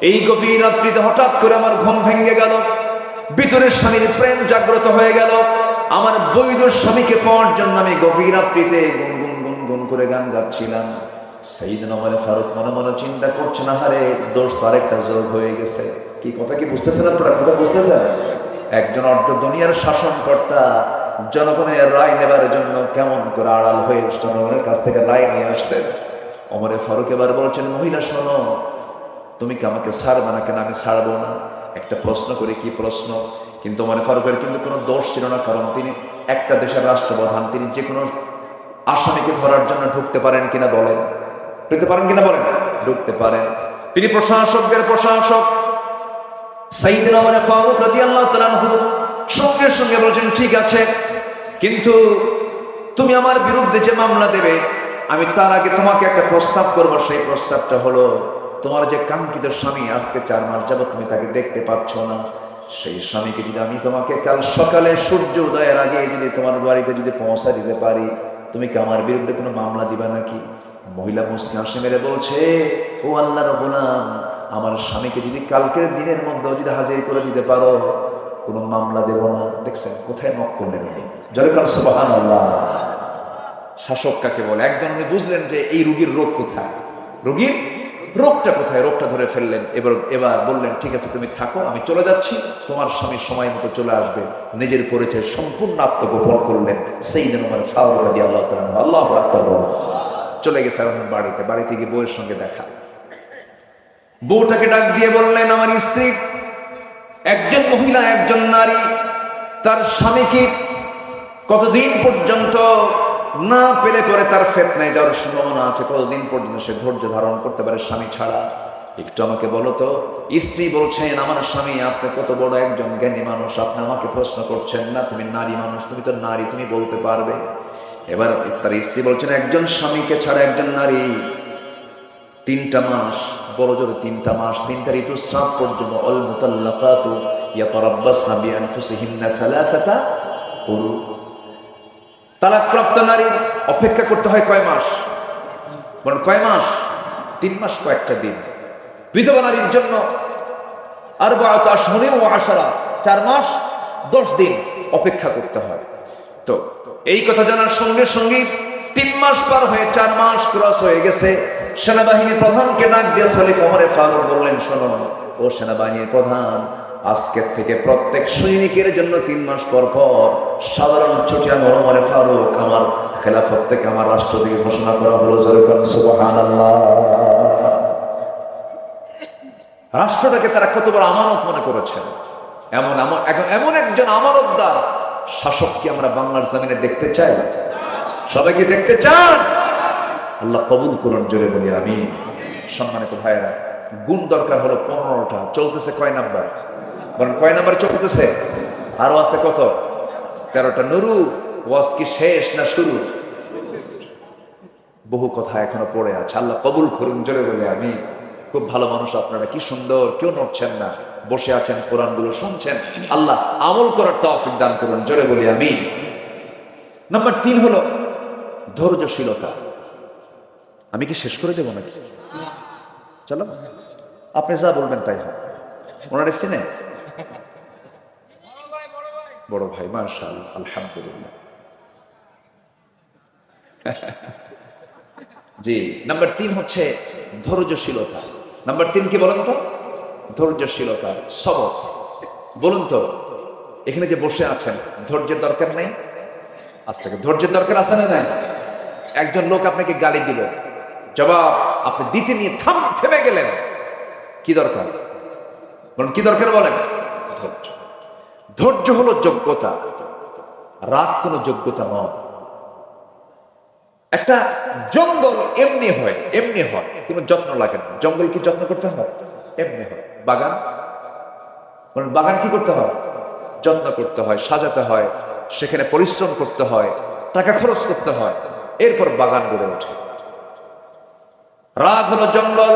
S1: এই গভীর রাত্রিতে হঠাৎ করে আমার ঘুম ভেঙে গেল, ভিতরের স্বামীর প্রেম জাগ্রত হয়ে গেল। আমার বৈধ স্বামীকে পাওয়ার জন্য আমি গভীর রাত্রিতে গুনগুন করে গান গাচ্ছিলাম। সাইয়েদনা ওমর ফারুক মনে মনে চিন্তা করছেন, আহারে, দোষ তো আরেকটা যোগ হয়ে গেছে। কি কথা কি বুঝতেছেন আপনারা? কথা বুঝতেছেন? একজন অর্ধ দুনিয়ার শাসনকর্তা জনগণের রায় নেবার জন্য কেমন করে আড়াল হয়ে জনগণের কাছ থেকে রায় নিয়ে আসতেন। ওমর ফারুক এবার বলছেন, মহিলা শোনো, তুমি কি আমাকে ছাড়বে না? কেন? আমি ছাড়বো না। একটা প্রশ্ন করি। কি প্রশ্ন? কিন্তু ওমর ফারুকের কিন্তু কোনো দোষ ছিল না, কারণ তিনি একটা দেশের রাষ্ট্রপ্রধান। তিনি যে কোনো আসামিকে ধরার জন্য ঢুকতে পারেন কিনা বলেন? ঢুকতে পারেন কিনা বলেন? ঢুকতে পারেন। তিনি প্রশাসকদের প্রশাসক। সাইয়েদনা ওমর ফারুক রাদিয়াল্লাহু তাআলা আনহু সঙ্গে সঙ্গে বলেছেন, ঠিক আছে, কিন্তু তুমি আমার বিরুদ্ধে যে মামলা দেবে, আমি তার আগে তোমাকে একটা প্রস্তাব করব। সেই প্রস্তাবটা হলো, তোমার যে কাঙ্ক্ষিত স্বামী আজকে 4 মাস যাবত তুমি তাকে দেখতে পাচ্ছ না, সেই স্বামীকে যদি আমি তোমাকে কাল সকালে সূর্য উদয়ের আগে যদি তোমার বাড়িতে যদি পৌঁছা দিতে পারি, তুমি কি আমার বিরুদ্ধে কোনো মামলা দিবা নাকি? মহিলা মুসকে হাসি মেরে বলছে, ও আল্লাহর গোলাম, আমার স্বামীকে যদি কালকের দিনের মধ্যে যদি হাজির করে দিতে পারো, কোনো মামলা দেব না। দেখছেন কোথায় নক করলেন উনি, জোরে কান সুবহানাল্লাহ। শাসক কাকে বলে? একজন উনি বুঝলেন যে এই রোগীর রোগ কোথায়, রোগীর রোগটা কোথায়, রোগটা ধরে ফেললেন। এবার বললেন, ঠিক আছে তুমি থাকো, আমি চলে যাচ্ছি, তোমার স্বামী সময় মতো চলে আসবে। নিজের পরিচয় সম্পূর্ণ আত্মগোপন করলেন সাইয়্যিদুনা ওমর ফারুক রাদিয়াল্লাহু তাআলা। আল্লাহু আকবার। চলে গেছে বাড়িতে গিয়ে বউয়ের সঙ্গে দেখা। বউটাকে ডাক দিয়ে বললেন, আমার স্ত্রী, একজন মহিলা, একজন নারী তার স্বামীকে কতদিন পর্যন্ত না পেলে পরে তার ফিতনায় যাওয়ার সম্ভাবনা আছে, কতদিন পর্যন্ত সে ধৈর্য ধারণ করতে পারে স্বামী ছাড়া? একটু আমাকে বলো তো। স্ত্রী বলছেন, আমার স্বামী, আপনি কত বড় একজন জ্ঞানী মানুষ, আপনি আমাকে প্রশ্ন করছেন না? তুমি নারী মানুষ, তুমি তো নারী, তুমি বলতে পারবে। এবার তার স্ত্রী বলছেন, একজন স্বামীকে ছাড়া একজন নারী 3টা মাস, বড় জোরে 3টা মাস, 3টা ঋতুস্রাব পর্যন্ত, অল মুতাল্লাকাতু ইয়াতারাব্বাসনা বিআনফুসিহিন্না সালাসাতা কুরু, তালাকপ্রাপ্ত নারীর অপেক্ষা করতে হয় কয় মাস? বলেন কয় মাস? 3 মাস কয়েকটা দিন। বিধবা নারীর জন্য আরবাআতু আশহুরিন ওয়া আশরা, 4 মাস 10 দিন অপেক্ষা করতে হয়। তো এই কথা জানার সঙ্গে সঙ্গে 3 মাস পার হয়ে 4 মাস ক্রস হয়ে গেছে। সেনাবাহিনী প্রধানকে ডাক দিয়ে খলিফা ওমর ফারুক বললেন, শোনো ও সেনাবাহিনীর প্রধান, আজকের থেকে প্রত্যেক সৈনিকের জন্য 3 মাস পর পর সাধারণ ছুটি আমি ওমর ফারুক আমার খেলাফত থেকে, আমার রাষ্ট্র থেকে ঘোষণা করা হলো। সুবহানাল্লাহ। রাষ্ট্রটাকে তারা কত বড় আমানত মনে করেছেন। এমন একজন আমানতদার শাসক কি আমরা বাংলার জমিনে দেখতে চাই? সবাইকে দেখতে চান? আল্লাহ কবুল করুন, জোরে বলি আমিন। সম্মানিত ভাইয়েরা, গুণ দরকার হলো 15টা। চলতেছে কয় নাম্বার? বলেন কয় নাম্বার চলতেছে? আরো আছে কত? 13টা। নুরু, ওয়াজ কি শেষ না শুরু? বহু কথা এখনো পড়ে আছে। আল্লাহ কবুল করুন, জোরে বলি আমিন। খুব ভালো মানুষ আপনারা, কি সুন্দর, কেউ নড়ছেন না, বসে আছেন, কোরআনগুলো শুনছেন। আল্লাহ আমল করার তৌফিক দান করুন, জোরে বলি আমিন। নাম্বার 3 হলো ধৈর্যশীলতা। আমি কি শেষ করে দেবো নাকি? চলো, আপনি যা বলবেন তাই হয়। ওনার সিনে বড় ভাই, মাশাআল্লাহ, আলহামদুলিল্লাহ। জি, নাম্বার 3 হচ্ছে ধৈর্যশীলতা। নাম্বার 3 কি বলেন তো? ধৈর্যশীলতা, সবর। বলুন তো, এখানে যে বসে আছেন, ধৈর্যের দরকার নেই? আজ থেকে ধৈর্যের দরকার আছে না নাই? একজন লোক আপনাকে গালি দিল, জবাব আপনি দিতে নিয়ে থেমে গেলেন, কি দরকার? বলেন কি দরকার? বলেন ধৈর্য। ধৈর্য হলো যোগ্যতা, রাগ কোনো যোগ্যতা নয়। একটা জঙ্গল এমনি হয়, কোনো যত্ন লাগে না। জঙ্গল কি যত্ন করতে হয়? এমনি হয়। বাগান, বলেন বাগান কি করতে হয়? যত্ন করতে হয়, সাজাতে হয়, সেখানে পরিশ্রম করতে হয়, টাকা খরচ করতে হয়, এরপর বাগান গড়ে ওঠে। রাগ হলো জঙ্গল,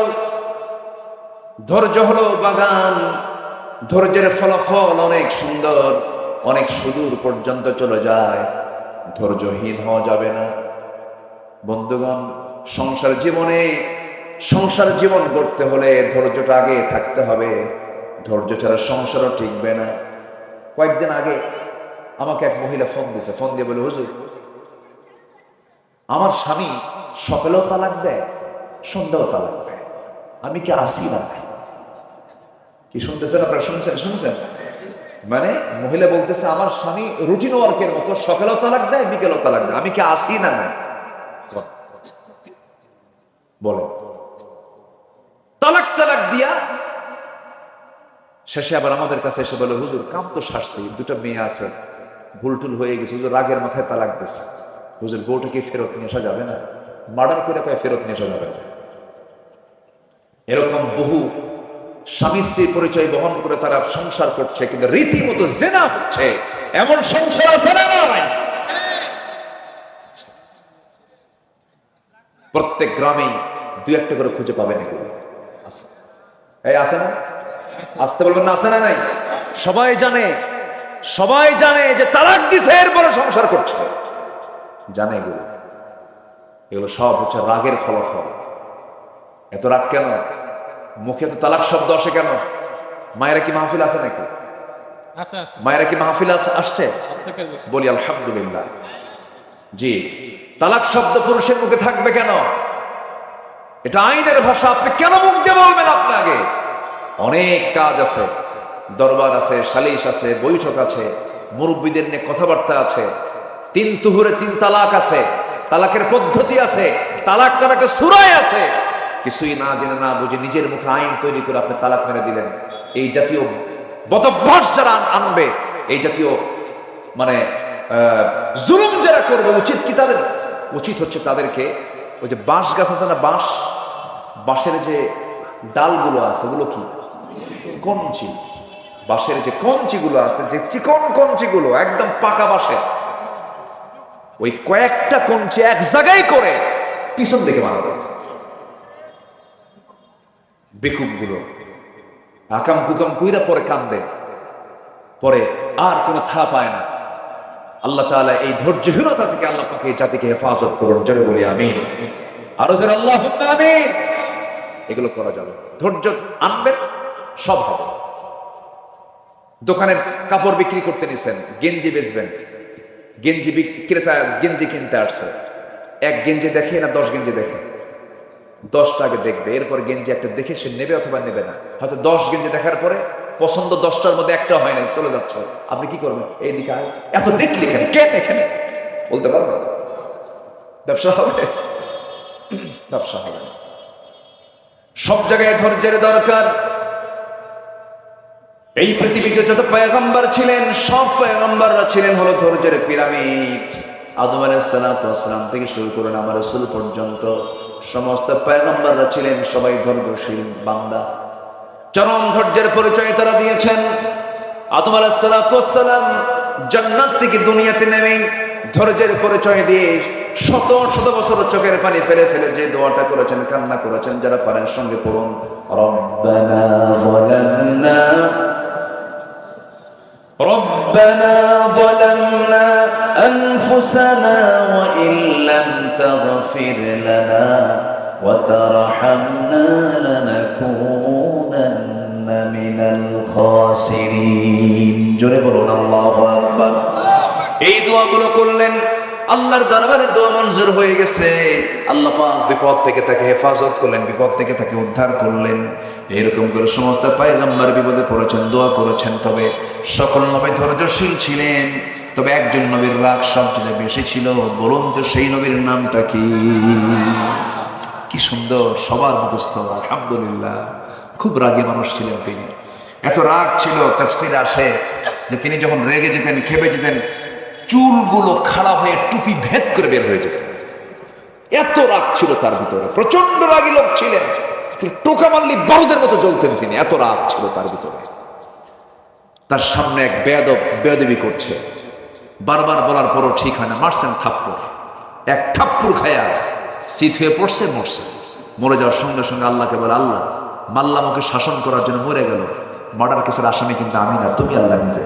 S1: ধৈর্য হলো বাগান। ধৈর্যের ফলাফল অনেক সুন্দর, অনেক সুদূর পর্যন্ত চলে যায়। ধৈর্যহীন হওয়া যাবে না। বন্ধুগণ, সংসার জীবন গড়তে হলে ধৈর্যটা আগে থাকতে হবে। ধৈর্য ছাড়া সংসারও টিকবে না। কয়েকদিন আগে আমাকে এক মহিলা ফোন দিয়ে বলে, হুজুর, আমার স্বামী সকালেও তালাক দেয়, সন্ধ্যাও তালাক দেয়, আমি কি আসি না? কি শুনতেছেন আপনারা? শুনছেন? মানে মহিলা বলতেছে, আমার স্বামী রুটিন ওয়ার্কের মতো সকালেও তালাক দেয়, বিকেলেও তালাক দেয়, আমি কি আসি না? বলে তালাক দিয়া শেষে আবার আমাদের কাছে এসে বলে, হুজুর কাম তো সারছি, 2টা মেয়ে আছে, ভুলটুল হয়ে গেছে, হুজুর রাগের মাথায় তালাক দিছে, হুজুর বউটাকে ফেরত নিয়ে আসা যাবে না? মার্ডার করে কয় ফেরত নিয়ে আসা যাবে না। এরকম বহু স্বামী স্ত্রীর পরিচয় বহন করে তারা সংসার করছে, কিন্তু রীতিমতো জেনা হচ্ছে। এমন সংসার আছে না? প্রত্যেক গ্রামে 2-1টা করে খুঁজে পাবেন এগুলো। আছে না? আসতে বলবেন না, আছে না নাই? সবাই জানে যে তালাক দিছে, এরপরে সংসার করছে, জানে এগুলো। এগুলো সব হচ্ছে রাগের ফলাফল। এত রাগ কেন? মুখে তো তালাক শব্দ আসে কেন? মায়েরা কি মাহফিল আছে নাকি? মায়েরা কি মাহফিল আসছে? বলি আলহামদুলিল্লাহ। জি, তালাক শব্দ পুরুষের মুখে থাকবে কেন? এটা আইনের ভাষা। আপনি কেন মুখ দিয়ে বলবেন? আপনাকে অনেক কাজ আছে, দরবার আছে, সালিশ আছে, বৈঠক আছে, মুরব্বীদের নিয়ে কথাবার্তা আছে, 3 তুহুরে 3 তালাক আছে, তালাকের পদ্ধতি আছে, তালাকটার একটা সূরাই আছে। কিছুই না জেনে না বুঝে নিজের মুখে আইন তৈরি করে আপনি তালাক মেরে দিলেন। এই জাতীয় বদভ্যাস যারা আনবে, এই জাতীয় মানে জুলুম যারা করবে, উচিত কি তাদের? উচিত হচ্ছে তাদেরকে ওই যে বাঁশ গাছ আছে না, বাঁশের যে ডালগুলো আছে, ওগুলো কি কঞ্চি, বাঁশের যে কঞ্চিগুলো আছে, যে চিকন কঞ্চিগুলো একদম পাকা বাঁশের, ওই কয়েকটা কঞ্চি এক জায়গায় করে পিছন দিকে মারা। বেকুব গুলো আকাম কুকাম কুইরা পরে কান্দে, পরে আর কোনো থা পায় না। আল্লাহ তাআলা এই ধৈর্যহীনতা থেকে আল্লাহ পাক এই জাতিকে হেফাজত করুন। জোরে বলি আমিন। আরো জোরে আল্লাহুম্মা আমিন। এগুলো করা যাবে, ধৈর্য আনবেন, সব হবে। দোকানে কাপড় বিক্রি করতে নিছেন, গেঞ্জি বেচবেন, গেঞ্জি বিক্রেতা গেঞ্জি কিনতে আসছে, 1 গেঞ্জি দেখে না 10 গেঞ্জি দেখে? 10টা আগে দেখবে, এরপর গেঞ্জি একটা দেখে সে নেবে অথবা নেবে না। হয়তো 10 গেঞ্জি দেখার পরে পছন্দ 10টার মধ্যে একটা হয় না, চলে যাচ্ছে। আপনি কি করবেন? এইদিকে এত দেখলি কেন, কে এখানে বলতে পারবো? ব্যবসা হবে? ব্যবসা হবে। সব জায়গায় ধৈর্যের দরকার। এই পৃথিবীতে যত পয়গম্বর ছিলেন, সব পয়গম্বররা ছিলেন হলো ধৈর্যের পিরামিড। আদম আলাইহিস সালাতু ওয়াস সালাম থেকে শুরু করে আমার রাসূল পর্যন্ত সমস্ত পয়গম্বররা ছিলেন সবাই ধৈর্যশীল বান্দা। চরম ধৈর্যের পরিচয় তারা দিয়েছেন। আদম আলাইহিস সালাতু ওয়াস সালাম জান্নাত থেকে দুনিয়াতে নেমেই ধৈর্যের পরিচয় দিয়ে শত শত বছর চোখের পানি ফেলে ফেলে যে দোয়াটা করেছেন, কান্না করেছেন, যারা পারেন সঙ্গে পড়ুন, রব্বানা যালামনা আনফুসানা ওয়া ইল্লাম তাগফির লানা ওয়া তারহামনা লানাকুনান্না মিনাল খাসিরিন। জোরে বলুন আল্লাহু আকবার। এই দোয়াগুলো করলেন, আল্লাহর দরবারে দোয়া মঞ্জুর হয়ে গেছে। আল্লাহ পাক বিপদ থেকে তাকে হেফাজত করলেন, বিপদ থেকে তাকে উদ্ধার করলেন। এরকম করে সমস্ত পয়গম্বর বিপদে পড়েছেন, দোয়া করেছেন। তবে সকল নবী ধৈর্যশীল ছিলেন, তবে একজন নবীর রাগ সবচেয়ে বেশি ছিল। বলুন তো সেই নবীর নামটা কি? কি সুন্দর, সবার মুখস্থ, আলহামদুলিল্লাহ। খুব রাগী মানুষ ছিলেন তিনি। এত রাগ ছিল, তাফসীরে আসে যে তিনি যখন রেগে যেতেন, খেপে যেতেন, চুলগুলো খাড়া হয়ে টুপি ভেদ করে বের হয়ে যেত। এত রাগ ছিল তার ভিতরে। প্রচন্ড রাগী লোক ছিলেন, টোকা মারলে বারুদের মতো জ্বলতেন তিনি। এত রাগ ছিল তার ভিতরে। তার সামনে এক বেয়াদবি করছে, বারবার বলার পরও ঠিক হয় না, মারছেন থাপ্পড়। এক থাপ্পড় খায়া শীত হয়ে পড়ছে, মরছে। মরে যাওয়ার সঙ্গে সঙ্গে আল্লাহকে বলে, আল্লাহ মাল্লাম ওকে শাসন করার জন্য মরে গেল, মার্ডার কেসের আসামি কিন্তু আমি না, তুমি আল্লাহ নিজে।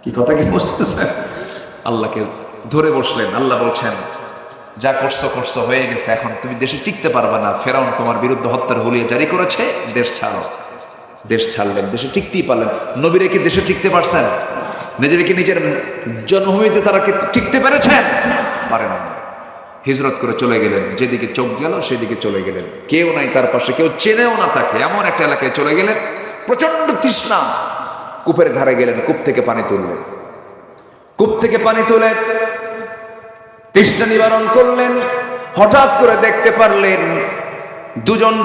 S1: কি কথা কি বুঝতেছেন? আল্লাহকে ধরে বসলেন। আল্লাহ বলছেন, যা করছো করছো, হয়ে গেছে, এখন তুমি দেশে টিকতে পারবে না। ফেরাউন তোমার বিরুদ্ধে হত্যার হুলিয়া জারি করেছে, দেশ ছাড়ো। দেশ ছাড়লেন, দেশে টিকতেই পারলেন। নবীরা কি দেশে টিকতে পারছেন? নিজেকে নিজের জন্মভূমিতে তারা কি টিকতে পেরেছেন? পারেন না। হিজরত করে চলে গেলেন, যেদিকে চোখ গেল সেদিকে চলে গেলেন। কেউ নাই তার পাশে, কেউ চেনেও না তাকে। এমন একটা এলাকায় চলে গেলেন, প্রচন্ড তৃষ্ণা। কূপের ধারে গেলেন, কূপ থেকে পানি তুললেন। কূপ থেকে পানি তুলে তৃষ্ণা নিবারণ করলেন। হঠাৎ করে দেখতে পারলেন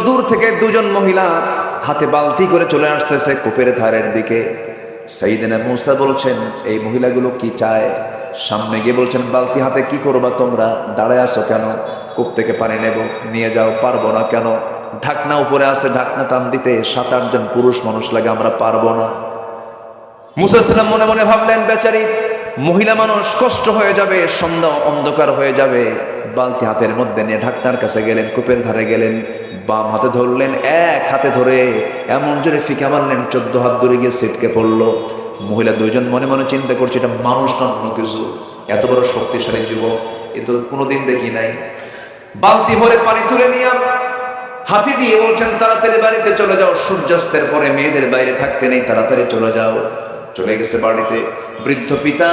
S1: দূর থেকে দুজন মহিলা হাতে বালতি করে চলে আসতেছে কূপের ধারের দিকে। সাইয়েদনা মূসা বলছেন, এই মহিলাগুলো কি চায়? সামনে গিয়ে বলছেন, বালতি হাতে কি করবা তোমরা? দাঁড়ায় আসো কেন? কূপ থেকে পানি নেব, নিয়ে যাও। পারবো না কেন? ঢাকনা উপরে আছে, ঢাকনা টান দিতে 7-8 জন পুরুষ মানুষ লাগে, আমরা পারবো না। মূসা সালাম মনে মনে ভাবলেন, বেচারি মহিলা মানুষ, কষ্ট হয়ে যাবে, সন্ধ্যা অন্ধকার হয়ে যাবে। বালতি হাতের মধ্যে নিয়ে ঢাকনার কাছে গেলেন, কূপের ধারে গেলেন, বাম হাতে ধরলেন, এক হাতে ধরে এমন জোরে ফিকা মারলেন, 14 হাত দূরে গিয়ে ছিটকে পড়লো। মহিলা 2জন মনে মনে চিন্তা করছে, এটা মানুষ না অন্য কিছু। এত বড় শক্তিশালী যুবক, এ তো কোনোদিন দেখি নাই। বালতি ভরে পানি তুলে নিয়ে হাতি দিয়ে বলছেন তাড়াতাড়ি বাড়িতে চলে যাও, সূর্যাস্তের পরে মেয়েদের বাইরে থাকতে নেই, তাড়াতাড়ি চলে যাও। চলে গেছে বাড়িতে। বৃদ্ধ পিতা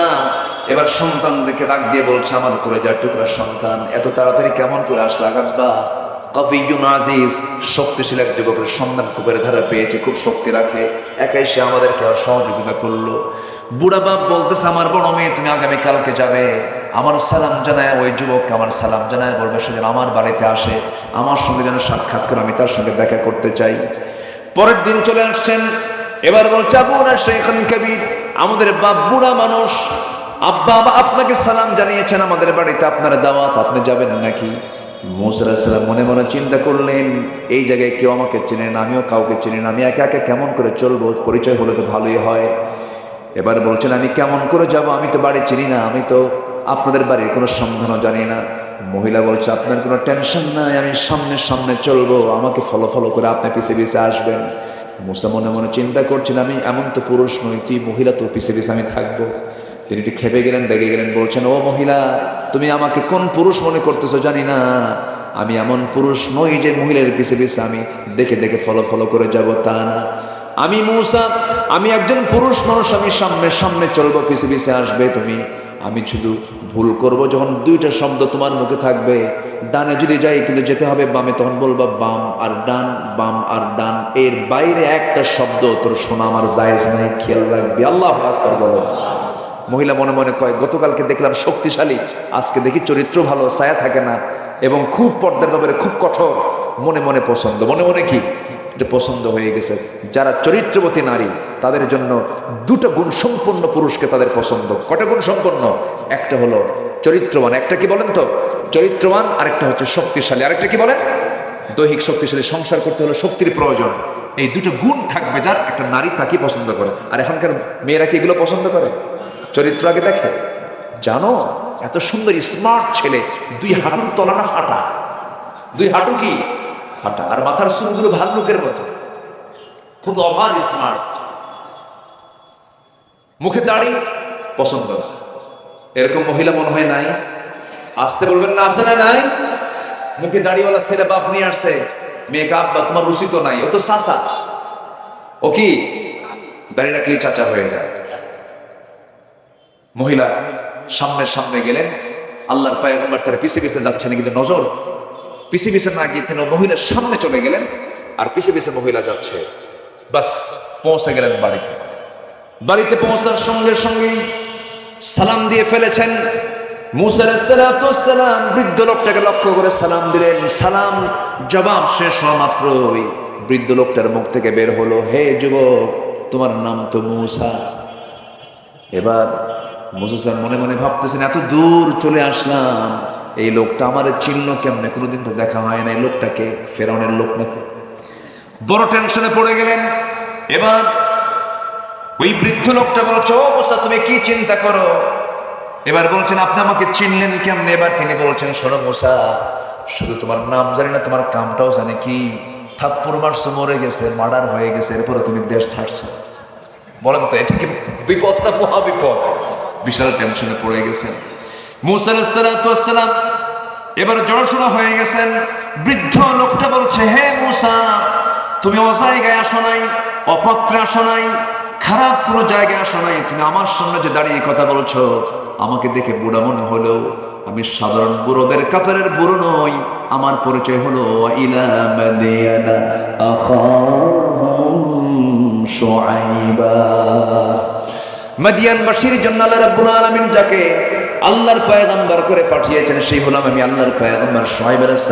S1: এবার সন্তান দেখে ডাক দিয়ে বলছে, আমার কলেজার টুকরা সন্তান, এত তাড়াতাড়ি কেমন করে আসলা আব্বা? কফিউন আজিজ, শক্তিশালী এক যুবকের সন্ধান কূপের ধারা পেয়েছে, খুব শক্তি রাখে, একাই সে আমাদেরকে সহযোগিতা করলো। বুড়া বাপ বলতেছে, আমার বড় মেয়ে তুমি আগামী কালকে যাবে, আমার সালাম জানায় ওই যুবককে আমার সালাম জানায় বলবে সে যেন আমার বাড়িতে আসে, আমার সঙ্গে যেন সাক্ষাৎ করে, আমি তার সঙ্গে দেখা করতে চাই। পরের দিন চলে আসছেন। এবার বলছে, আবুনা শাইখান কবির, আমাদের বাপ বুড়া মানুষ, আব্বা আপনাকে সালাম জানিয়েছেন আমাদের বাড়িতে, আপনার দাওয়াত, আপনি যাবেন নাকি? মুসা আলাইহিস সালাম মনে মনে চিন্তা করলেন, এই জায়গায় কেউ আমাকে চেনে না, আমিও কাউকে চিনি না, আমি একা একা কেমন করে চলবো? পরিচয় হলে তো ভালোই হয়। এবার বলছেন, আমি কেমন করে যাব, আমি তো বাড়ি চিনি না, আমি তো আপনাদের বাড়ির কোনো সন্ধানও জানি না। মহিলা বলছে, আপনার কোনো টেনশন নাই, আমি সামনে সামনে চলবো, আমাকে ফলো ফলো করে আপনি পিছে পিছে আসবেন। মুসা মনে মনে চিন্তা করছেন, আমি এমন তো পুরুষ নই, তুই মহিলা, তো পিছে পিছে আমি থাকবো। তিনি একটু খেপে গেলেন, রেগে গেলেন, বলছেন, ও মহিলা, তুমি আমাকে কোন পুরুষ মনে করতেছো জানি না, আমি এমন পুরুষ নই যে মহিলার পিছে পিছে আমি দেখে দেখে ফলো ফলো করে যাব, তা না। আমি মুসা, আমি একজন পুরুষ মানুষ, আমি সামনে সামনে চলবো, পিছে পিছে আসবে তুমি। আমি শুধু ভুল করব যখন দুইটা শব্দ তোমার মুখে থাকবে, ডানে যদি যাই কিন্তু যেতে হবে বামে, তখন বলবা বাম আর ডান, বাম আর ডান, এর বাইরে একটা শব্দ তোর শোনা আমার জায়েজ নাই, খেয়াল রাখবি। আল্লাহু আকবার বলো। মহিলা মনে মনে কয়, গতকালকে দেখলাম শক্তিশালী, আজকে দেখি চরিত্র ভালো, ছায়া থাকে না, এবং খুব পর্দার ব্যাপারে খুব কঠোর। মনে মনে পছন্দ, মনে মনে কি এটা পছন্দ হয়ে গেছে। যারা চরিত্রবতী নারী তাদের জন্য দুটো গুণ সম্পন্ন পুরুষকে তাদের পছন্দ। কটা গুণ সম্পন্ন? একটা হলো চরিত্রবান, একটা কি বলেন তো চরিত্রবান, আরেকটা হচ্ছে শক্তিশালী, আরেকটা কি বলেন দৈহিক শক্তিশালী। সংসার করতে হলে শক্তির প্রয়োজন, এই দুটো গুণ থাকবে যার, একটা নারী তাকে পছন্দ করে। আর এখনকার মেয়েরা কি এগুলো পছন্দ করে? চরিত্র আগে দেখে। জানো, এত সুন্দর স্মার্ট ছেলে, দুই হাঁটুর তলানা ফাটা, দুই হাঁটু কি ফাটা, আর মাথার চুলগুলো ভাল্লুকের মতো, খুব ওভার স্মার্ট, মুখে দাড়ি, পছন্দ। এরকম মহিলা মনে হয় নাই? আসতে বলবেন না, আসে না? নাই? মুখে দাড়িওয়ালা ছেলে বাপ নিয়ে আসছে, মেয়েকে আব্বা তোমার রুচি তো নাই, ও তো চাচা। ও কি দাড়ি রাখলেই চাচা হয়ে যায়। মহিলা সামনে সামনে গেলেন, আল্লাহর পয়গম্বর তার পিছে পিছে যাচ্ছেন, কিন্তু নজর পিছে পিছে না গিয়ে তিনি মহিলার সামনে চলে গেলেন, আর পিছে পিছে মহিলা যাচ্ছে। বাস পৌঁছে গেলেন বাড়িতে। বাড়িতে পৌঁছার সঙ্গে সঙ্গেই সালাম দিয়ে ফেলেছেন। মুসা আলাইহিস সালাম বৃদ্ধ লোকটাকে লক্ষ্য করে সালাম দিলেন। সালাম জবাব শেষ হওয়া মাত্রই বৃদ্ধ লোকটার মুখ থেকে বের হলো, হে যুবক, তোমার নাম তো মুসা। এবার মুসা মনে মনে ভাবতেছেন, এত দূর চলে আসলাম, এই লোকটা আমার চিহ্ন কেমনে, কোনোদিন তো দেখা হয় না, এই লোকটাকে ফেরাউনের লোক নাকি? বড় টেনশনে পড়ে গেলেন। এবার ওই বৃদ্ধ লোকটা বলছে, ও মুসা, তুমি কি চিন্তা করো? এবার বলছেন, আপনি আমাকে চিনলেন কেমনে? এবার তিনি বলছেন, শোনো মুসা, শুধু তোমার নাম জানি না, তোমার কামটাও জানি। কি থাপ্পড় মারছো, মরে গেছে, মার্ডার হয়ে গেছে, এরপরে তুমি দেশ ছাড়ছো। বলেন তো, এটা কি বিপদ না মহা বিপদ? বিশাল টেনশনে পড়ে গেছেন মুসা আলাইহিস সালাম। এবার জড়সড় হয়ে গেছেন। বৃদ্ধ লোকটা বলছে, হে মুসা, তুমি অজায়গায় আসো নাই, অপাত্রে আসো নাই, খারাপ কোনো জায়গায় আসো নাই, তুমি আমার সামনে যে দাঁড়িয়ে কথা বলছো, আমাকে দেখে বুড়া মনে হলো, আমি সাধারণ বুড়োদের কাতারের বুড়ো নই, আমার পরিচয় হলো ইলা মাদিয়ানা আখাহুম শুআইবা। মাদিয়ানবাসীর জন্য আল্লাহ রাব্বুল আলামিন যাকে আল্লাহর পয়গম্বর করে পাঠিয়েছেন, সেই হলাম আমি, আল্লাহর পয়গম্বর শুআইব আলাইহিস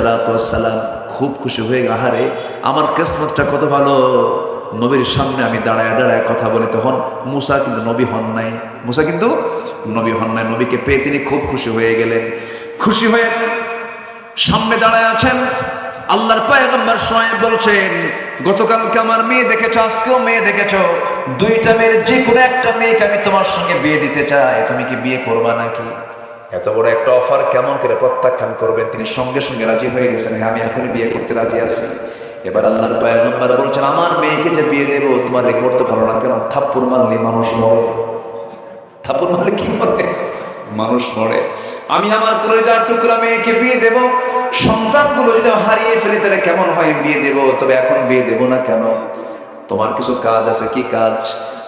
S1: সালাম। খুব খুশি হয়ে, আহারে আমার কিসমতটা কত ভালো, নবীর সামনে আমি দাঁড়ায় দাঁড়ায় কথা বলি। তখন মুসা কিন্তু নবী হন নাই, মুসা কিন্তু নবী হন নাই। নবীকে পেয়ে তিনি খুব খুশি হয়ে গেলেন। খুশি হয়ে সামনে দাঁড়ায় আছেন। আল্লাহর পয়গম্বর শুআইব বলছেন, গতকালকে আমার মেয়ে দেখেছো, আজকেও মেয়ে দেখেছো, দুইটা মেয়ের যে কোনো একটা মেয়েকে আমি তোমার সঙ্গে বিয়ে দিতে চাই, তুমি কি বিয়ে করবা নাকি? এত বড় একটা অফার কেমন করে প্রত্যাখ্যান করবেন? তিনি সঙ্গে সঙ্গে রাজি হয়ে গেছেন, হ্যাঁ আমি এখনই বিয়ে করতে রাজি আছি। এবার আল্লাহর পয়গম্বর বলছেন, আমার মেয়েকে যে বিয়ে দেবো, তোমার রেকর্ড তো ভালো না, কেন থাপ্পড় মারলে মানুষ মরে। থাপ্পড় মারলে কি মরে? মানুষ মরে। আমি আমার কলেজার টুকরা মেয়েকে বিয়ে দেব, সন্তানগুলো যদি হারিয়ে ফেলি তাহলে কেমন হয় বিয়ে দেব, তবে এখন বিয়ে দেব না কেন? তোমার কিছু কাজ আছে। কি কাজ?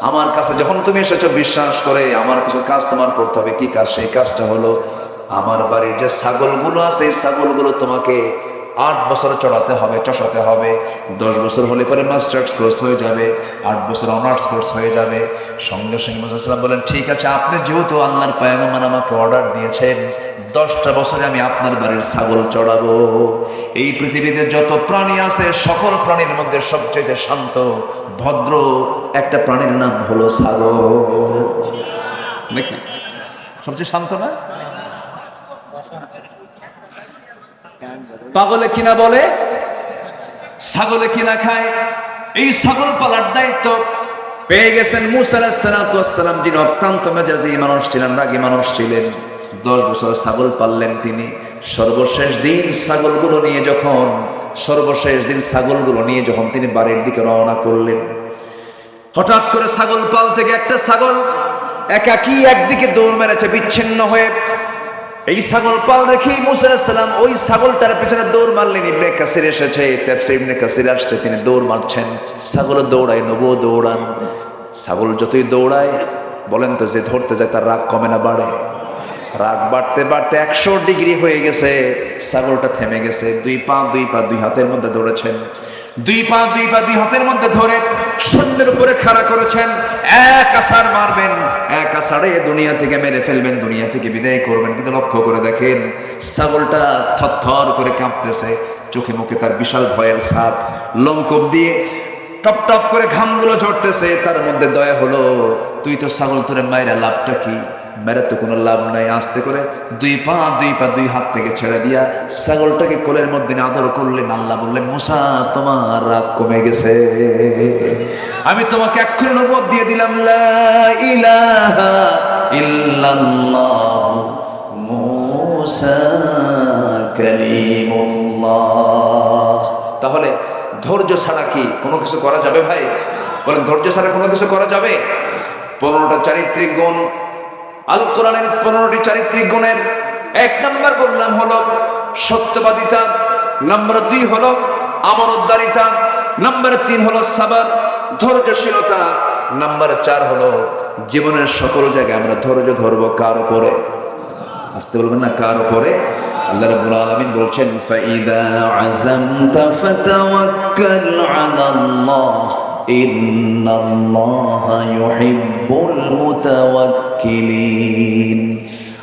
S1: আমার কাছে যখন তুমি এসেছো বিশ্বাস করে, আমার কিছু কাজ তোমার করতে হবে। কি কাজ? সেই কাজটা হলো আমার বাড়ির যে ছাগলগুলো আছে এই ছাগলগুলো তোমাকে 8 বছর চড়াতে হবে, চষাতে হবে। 10 বছর হলে পরে মাস্টার্স কোর্স হয়ে যাবে, 8 বছর অনার্স কোর্স হয়ে যাবে। সঙ্গে সঙ্গে মুহাম্মদ বলেন, ঠিক আছে, আপনি যেহেতু আল্লাহর পয়গম্বর আমাকে অর্ডার দিয়েছেন, 10টা বছরে আমি আপনার বাড়ির ছাগল চড়াবো। এই পৃথিবীতে যত প্রাণী আছে সকল প্রাণীর মধ্যে সবচেয়ে শান্ত ভদ্র একটা প্রাণীর নাম হলো ছাগল। নাকি সবচেয়ে শান্ত না? পাগলে কিনা বলে, ছাগলে কিনা খায়। এই ছাগল পালার দায়িত্ব পেয়ে গেছেন মুসা আলাইহিস সালাম, যিনি অত্যন্ত মেজাজি মানুষ ছিলেন, রাগী মানুষ ছিলেন। 10 বছর ছাগল পাললেন তিনি। সর্বশেষ দিন ছাগলগুলো নিয়ে যখন তিনি বাড়ির দিকে রওনা করলেন, হঠাৎ করে ছাগল পাল থেকে একটা ছাগল একাকী একদিকে দৌড় মেরেছে বিচ্ছিন্ন হয়ে। এই ছাগল পাল রেখেই মুসা আলাইহিস সালাম ওই ছাগলটার পেছনে দৌড় মারলেন। ইবনে কাসির এসেছে, তাফসীর ইবনে কাসির আসছে, তিনি দৌড় মারছেন। ছাগল দৌড়ায়, নবুও দৌড়ান। ছাগল যতই দৌড়ায়, বলেন তো, যে ধরতে যায় তার রাগ কমে না বাড়ে? রাগ বাড়তে বাড়তে 100 ডিগ্রি হয়ে গেছে। ছাগলটা থেমে গেছে। দুই পা দুই হাতের মধ্যে ধরেছেন। দুই পা দুই হাতের মধ্যে ধরে শূন্যের উপরে খাড়া করেছেন। এক আছাড় মারবেন, এক আছাড়ে দুনিয়া থেকে মেরে ফেলবেন, দুনিয়া থেকে বিদায় করবেন। কিন্তু লক্ষ্য করে দেখেন, ছাগলটা থরথর করে কাঁপতেছে। চোখে মুখে তার বিশাল ভয়ের ছাপ, লোমকূপ দিয়ে টপ টপ করে ঘামগুলো ঝরতেছে। তার মধ্যে দয়া হলো, তুই তো ছাগল, তোরে মায়েরা লাভটা কি? মেরে তো কোনো লাভ নাই। আস্তে করে দুই পা দুই হাত থেকে ছেড়ে দিয়া ছাগলটাকে কোলের মধ্যে আদর করলেন। আল্লাহ বললেন, মুসা, তোমার রাগ কমে গেছে। আমি তোমাকে এক্ষুনি নবুয়ত দিয়ে দিলাম, লা ইলাহা ইল্লাল্লাহ মুসা কালিমুল্লাহ। তাহলে ধৈর্য ছাড়া কি কোনো কিছু করা যাবে ভাই? বলেন, ধৈর্য ছাড়া কোনো কিছু করা যাবে? 15টা চারিত্রিক গুণ, আল কোরআনের 15টি চারিত্রিক গুণের 1 নম্বর বললাম হলো সত্যবাদিতা, নম্বর 2 হলো আমানতদারিতা, নম্বর 3 হলো সাবর, ধৈর্যশীলতা, নম্বর 4 হলো জীবনের সকল জায়গায় আমরা ধৈর্য ধরবো। কার উপরে? আসতে বলবেন না, কার উপরে? আল্লাহ রাব্বুল আলামিন বলছেন, ফাইদা আযামতা ফাতাওয়াক্কাল আলাল্লাহ ইন্নাল্লাহা ইউহিব্বুল মুতাওয়াক্কিলিন।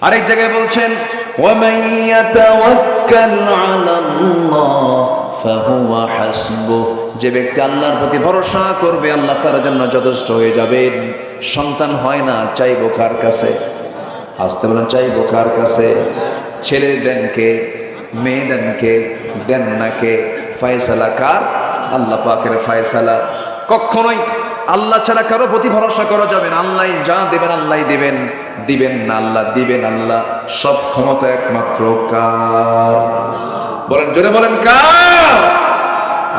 S1: আরেক জায়গায় বলছেন, ওয়া মান ইয়াতাওয়াক্কাল আলাল্লাহ ফাহুয়া হাসবুহ। যে ব্যক্তি আল্লাহর প্রতি ভরসা করবে, আল্লাহ তার জন্য যথেষ্ট হয়ে যাবেন। সন্তান হয় না, চাইবো কার কাছে? আসতে বলেন, চাইবো কার কাছে? ছেলে দেন কে? মেয়ে দেন কে? দেন না কে? ফয়সালা কার? আল্লাহ পাকের ফয়সালা। কখনোই আল্লাহ ছাড়া কারো প্রতি ভরসা করা যাবে না। আল্লাহ যা দেবেন আল্লাহ দিবেন, দিবেন না আল্লাহ দিবেন। আল্লাহ সব ক্ষমতা একমাত্র কার? বলেন, জোরে বলেন, কার?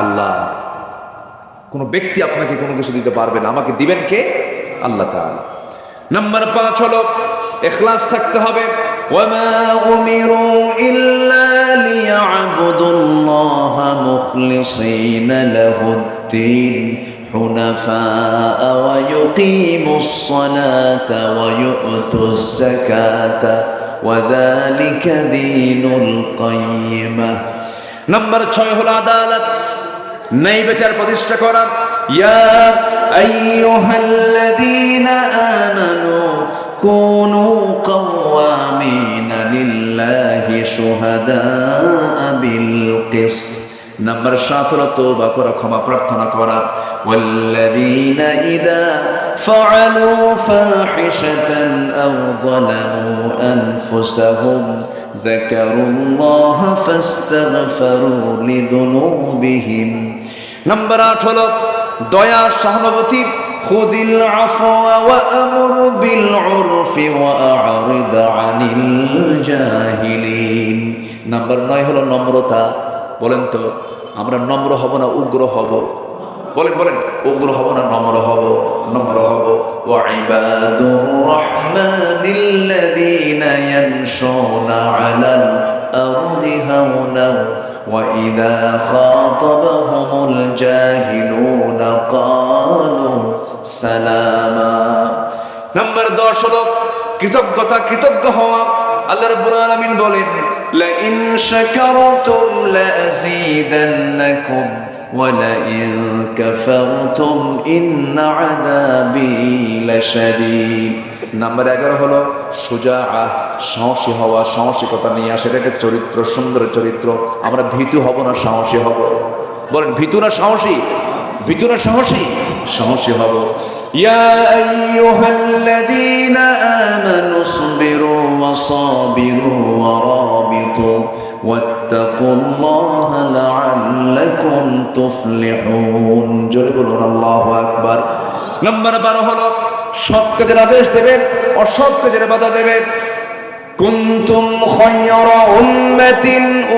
S1: আল্লাহ। কোনো ব্যক্তি আপনাকে কোনো কিছু দিতে পারবে না, আমাকে দিবেন কে? আল্লাহ তাআলা। নাম্বার 5 হলো ইখলাস থাকতে হবে। ওয়ামা উমিরু ইল্লা লিয়াবুদুল্লাহা মুখলিসিনা লাহুদ্দিন হুনাফাআ ওয়া ইউকিমুস সালাতা ওয়া ইউতুজ যাকাতা ওয়া যালিকা দীনুল কাইয়্যিমাহ। নাম্বার 6 হলো আদালত, ন্যায় বিচার প্রতিষ্ঠা করা। ইয়া আইয়ুহাল্লাযীনা আমানু কুনু কাওয়ামিনা লিল্লাহি শুহাদাআ বিল কিসত। নাম্বার 7 হলো তওবা করা, ক্ষমা প্রার্থনা করা। ওয়াল্লাযীনা ইযা ফাআলু ফাহিশাতান আও যালামু আনফুসাহুম যাকারুল্লাহা ফাস্তাগফিরু লিযুনুবিহিম। নাম্বার 8 হলো দয়া, সহানুভূতি। খুযিল আফওয়া ওয়া আমুর বিল উরফি ওয়া আ'রিদ আনিল জাহিলিন। নাম্বার 9 হলো নম্রতা। বলেন তো, আমরা নম্র হব না উগ্র হব? বলেন বলেন, উগ্র হব না নম্র হব? নম্র হব। ওয়া ইবাদুর রাহমানিল্লাযীনা يمشون على الأرض هونا وإذا خاطبهم الجاهلون قالوا سلاما নম্বর 10 হলো কৃতজ্ঞতা কৃতজ্ঞ হওয়া আল্লাহ রাব্বুল আলামিন বলেন লা ইন শাকারতুম লা আযীদান্নাকুম ওয়া লা ইন কাফারতুম ইন্না আযাবি লাশাদীদ নাম্বার 11 হলো সুজাআ সাহসী হওয়া সাহসিকতা নিয়ে আসে এটা একটা চরিত্র সুন্দর চরিত্র আমরা ভীতু হব না সাহসী হব বলেন ভীতু না সাহসী ভীতু না সাহসী সাহসী হব يا أيها الذين آمنوا اصبروا وصابروا ورابطوا واتقوا الله لعلكم تفلحون جربوا الله أكبر نمبر 12 হলো সৎ কাজের আদেশ দেবেন অসৎ কাজের বাধা দেবেন كنتم خير أمة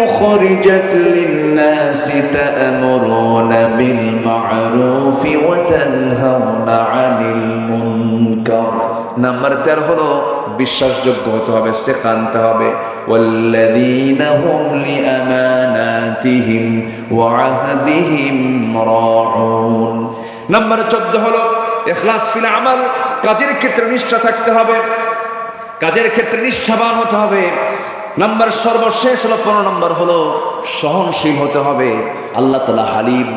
S1: أخرجت للناس تأمرون بالمعروف وتنهون عن المنكر نمبر 13 হলো বিশ্বাসযোগ্য হতে হবে সিকা আনতে হবে والذين هم لأماناتهم وعهدهم راعون نمبر 14 হলো ইখলাস ফিল আমাল কাজের ক্ষেত্রে নিষ্ঠা থাকতে হবে কাজের ক্ষেত্রে নিষ্ঠাবান হতে হবে নাম্বার সর্বশেষ হলো 15 নম্বর হলো সহনশীল হতে হবে আল্লাহ তাআলা হালিম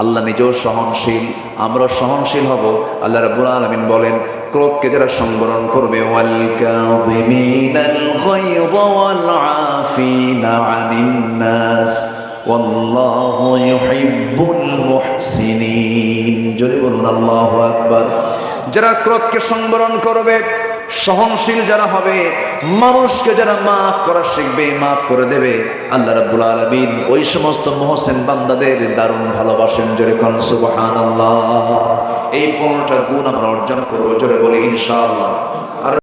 S1: আল্লাহ নিজেও সহনশীল আমরা সহনশীল হব আল্লাহ রাব্বুল আলামিন বলেন ক্রোধকে যারা সংবরণ করবে ওয়াল কাযিমিনাল গায়য ওয়াল আফিনা আনিন নাস ওয়াল্লাহু ইউহিব্বুল মুহসিনিন জোরে বলুন আল্লাহু আকবার যারা ক্রোধকে সংবরণ করবে সহনশীল যারা হবে মানুষকে যারা মাফ করা শিখবে মাফ করে দেবে আল্লাহ রাব্বুল আলামিন ওই সমস্ত মুহসিন বান্দাদের দারুণ ভালোবাসেন জোরে কোন সুবহানাল্লাহ এই 15টা গুণ আমরা অর্জন করব জোরে বলি ইনশাআল্লাহ